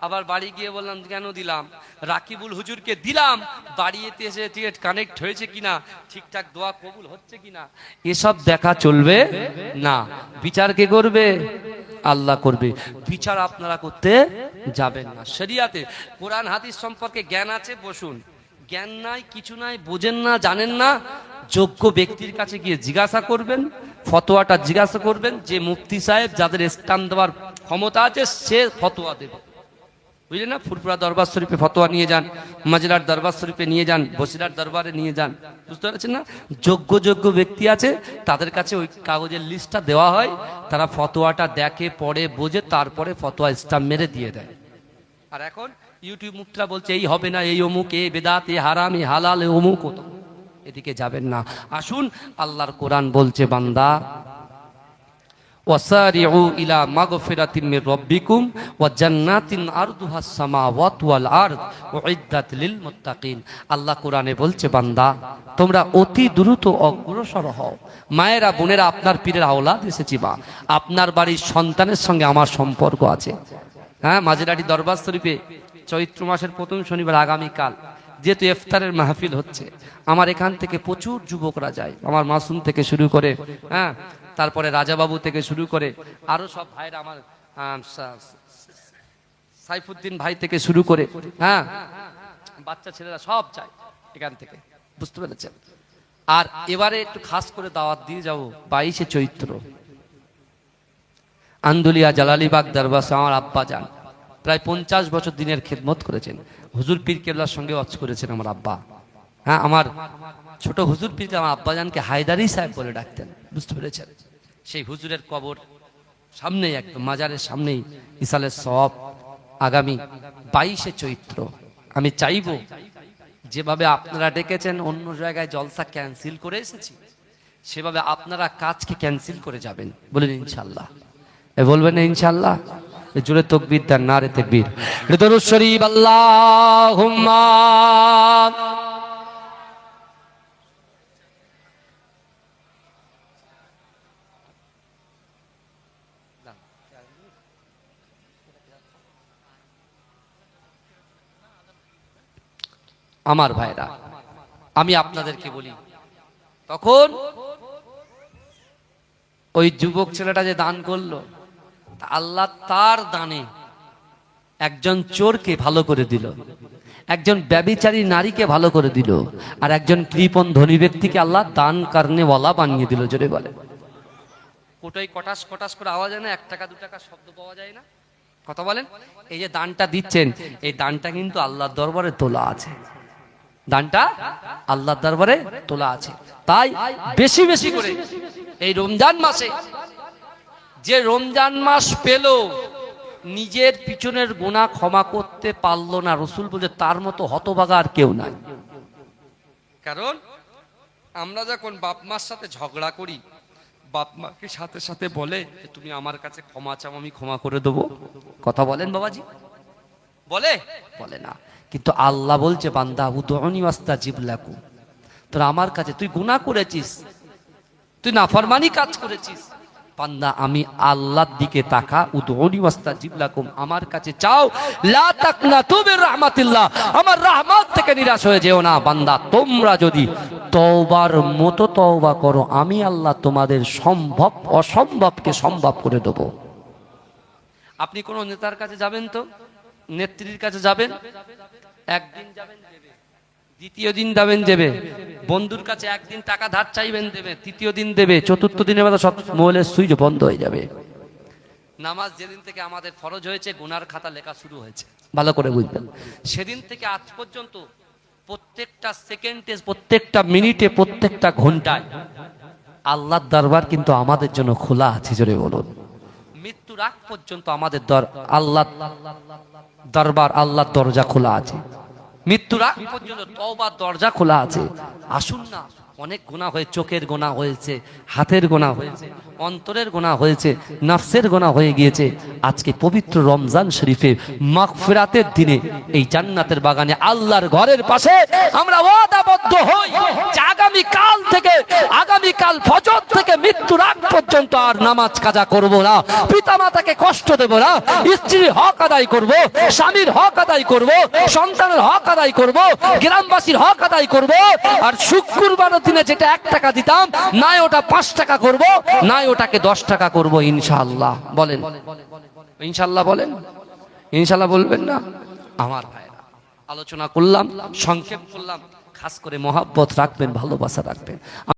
আবার বাড়ি গিয়ে বললাম কেন দিলাম, রাকিবুল হুজুরকে দিলাম, বাড়িতে এসে কানেক্ট হয়েছে কিনা, ঠিকঠাক দোয়া কবুল হচ্ছে কিনা, এসব দেখা চলবে না। বিচার কে করবে? আল্লাহ করবে। বিচার আপনারা করতে যাবেন না। শরিয়াতে কোরআন হাদিস সম্পর্কে জ্ঞান আছে, বসুন। জ্ঞান নাই, কিছু নাই, বোঝেন না, জানেন না, যোগ্য ব্যক্তির কাছে গিয়ে জিজ্ঞাসা করবেন, ফতোয়াটা জিজ্ঞাসা করবেন। যে মুফতি সাহেব, যাদের স্থান দেওয়ার ক্ষমতা আছে, সে ফতোয়া দেবে, বুঝলেন না? ফুরফুরা দরবার শরীফে ফতোয়া নিয়ে যান, মাজিরার দরবার শরীফে নিয়ে যান, বসিরার দরবারে নিয়ে যান, বুঝতে পারছেন না? যোগ্য ব্যক্তি আছে, তাদের কাছে ওই কাগজের লিস্টটা দেওয়া হয়, তারা ফতোয়াটা দেখে, পড়ে, বোঝে, তারপরে ফতোয়া স্টাম্প মেরে দিয়ে দেয়। আর এখন ইউটিউব মুক্তরা বলছে এই হবে না, এই অমুক, এ বেদাত, এ হারাম, এ হালাল, এ অমুক। এদিকে যাবেন না। আসুন, আল্লাহর কোরআন বলছে, বান্দা ওয়াসারিউ ইলা মাগফিরাতিম মির রাব্বিকুম ওয়া জান্নাতিন আরদুহাস সামাওয়াতু ওয়াল আরদ উইদ্দাত লিল মুত্তাকিন। আল্লাহ কোরআনে বলছে, বান্দা তোমরা অতি দ্রুত অগ্রসর হও। মায়েরা, বোনেরা, আপনার পীরের আওলাদ এসেছি, বা আপনার বাড়ির সন্তানের সঙ্গে আমার সম্পর্ক আছে। হ্যাঁ, মাঝেরাটি দরবার শরীফে চৈত্র মাসের প্রথম শনিবার আগামীকাল, যেহেতু ইফতারের মাহফিল হচ্ছে, আমার এখান থেকে প্রচুর যুবকরা যায়, আমার মাসুম থেকে শুরু করে, হ্যাঁ, তারপরে রাজাবাবু থেকে শুরু করে আরো সব ভাইরা, আমার সাইফুদ্দিন ভাই থেকে শুরু করে, হ্যাঁ, বাচ্চা ছেলেরা সব যায় এখান থেকে, বুঝতে পেরেছেন? আর এবারে একটু খাস করে দাওয়াত দিয়ে যাব 22শে চৈত্র, আন্দুলিয়া জালালিবাগ দরবার। আমার আব্বা যান প্রায় 50 বছর দিনের খেদমত করেছেন, হুজুর পীর কেবলার সঙ্গে ওয়াজ করেছেন আমার আব্বা। হ্যাঁ, আমার ছোট হুজুর পীর আমার আব্বাজানকে হায়দারি সাহেব বলে ডাকতেন, বুঝতে পেরেছেন? সেই হুজুরের কবর সামনেই, একদম মাজারের সামনেই ইসালের সওয়াব আগামী 22শে চৈত্র। আমি চাইবো যেভাবে আপনারা ডেকেছেন, অন্য জায়গায় জলসা ক্যান্সেল করে এসেছি, সেভাবে আপনারা কাজকে ক্যান্সেল করে যাবেন, বলেন ইনশাআল্লাহ। বলবেন না ইনশাআল্লাহ? জোরে তাকবীর দেন, নারে তাকবীর, দরুদ শরীফ, আল্লাহুম্মা। আমার ভাইরা, আমি আপনাদেরকে বলি, তখন ওই যুবক ছেলেটা যে দান করলো, আল্লাহ তার দানে একজন চোরকে ভালো করে দিল, একজন ব্যভিচারী নারীকে ভালো করে দিল, আর একজন কৃপণ ধনী ব্যক্তিকে আল্লাহ দান কারণেওয়ালা বানিয়ে দিল। জোরে বলে, কোটাই কটাস কটাস করে আওয়াজ হয় না? 1 টাকা 2 টাকা শব্দ পাওয়া যায় না? কথা বলেন। এই যে দানটা দিচ্ছেন, এই দানটা কিন্তু আল্লাহর দরবারে তোলা আছে, দানটা আল্লাহর দরবারে তোলা আছে। তাই বেশি বেশি করে এই রমজান মাসে, যে রমজান মাস পেল, নিজের পিছনের গুনাহ ক্ষমা করতে পারলো না, রাসূল বলে তার মতো হতভাগা আর কেউ নাই। কারণ আমরা যখন বাপ মার সাথে ঝগড়া করি, বাপ মাকে সাথে সাথে বলে তুমি আমার কাছে ক্ষমা চাও, আমি ক্ষমা করে দেবো। কথা বলেন বাবাজি? বলে? বলে না। কিন্তু আল্লাহ বলছে, বান্দা উদউনি ওয়াস্তাজিব লাকুম, তোরা আমার কাছে, তুই গুনাহ করেছিস, তুই নাফরমানি কাজ করেছিস, বান্দা আমি আল্লাহর দিকে তাকা, উদউনি ওয়াস্তাজিব লাকুম, আমার কাছে চাও, লা তাকনাতু মির রাহমাতিল্লাহ, আমার রহমত থেকে নিরাশ হয়ে যেও না। বান্দা তোমরা যদি তওবার মতো তওবা করো, আমি আল্লাহ তোমাদের সম্ভব অসম্ভবকে সম্ভব করে দেব। আপনি কোন নেতার কাছে যাবেন, তো নেত্রীর কাছে যাবেন, একদিন যাবেন দেবে, দ্বিতীয় দিন যাবেন দেবে, বন্ধুর কাছে একদিন টাকা ধার চাইবেন দেবে, তৃতীয় দিন দেবে, চতুর্থ দিনের মধ্যে সব মোবাইলের সুইচ বন্ধ হয়ে যাবে। নামাজ যেদিন থেকে আমাদের ফরজ হয়েছে, গুনার খাতা লেখা শুরু হয়েছে, ভালো করে বুঝবেন। সেদিন থেকে আজ পর্যন্ত প্রত্যেকটা সেকেন্ডে, প্রত্যেকটা মিনিটে, প্রত্যেকটা ঘন্টায় আল্লাহর দরবার কিন্তু আমাদের জন্য খোলা আছে। জোরে বলুন। মৃত্যুর আগ পর্যন্ত আমাদের আল্লাহ দরবার, আল্লাহর দরজা খোলা আছে। মৃত্যুর আগ পর্যন্ত তওবার দরজা খোলা আছে। আসুন না, অনেক গুনাহ হয়ে, চোখের গুনাহ হয়েছে, হাতের গুনাহ হয়েছে, অন্তরের গুনাহ হয়েছে, নফসের গুনাহ হয়ে গিয়েছে। আজকে পবিত্র রমজান শরীফে মাগফিরাতের দিনে এই জান্নাতের বাগানে আল্লাহর ঘরের পাশে আমরা ওয়াদাবদ্ধ হই যে আগামী কাল থেকে, আগামী কাল ফজর থেকে মৃত্যুর আগ পর্যন্ত পর্যন্ত আর নামাজ কাজা করব না, পিতা মাতাকে কষ্ট দেব না, স্ত্রীর হক আদায় করব, স্বামীর হক আদায় করব, সন্তানের হক আদায় করব, গ্রামবাসীর হক আদায় করব। আর শুক্রবারের দিনে যেটা 1 টাকা দিতাম, নাই ওটা 5 টাকা করব, নাই ওটাকে 10 টাকা করব ইনশাআল্লাহ। বলেন ইনশাআল্লাহ, বলেন ইনশাআল্লাহ, বলবেন না? আমার ভাইরা, আলোচনা করলাম, সংক্ষেপ করলাম, খাস করে মহব্বত রাখবেন, ভালোবাসা রাখবেন।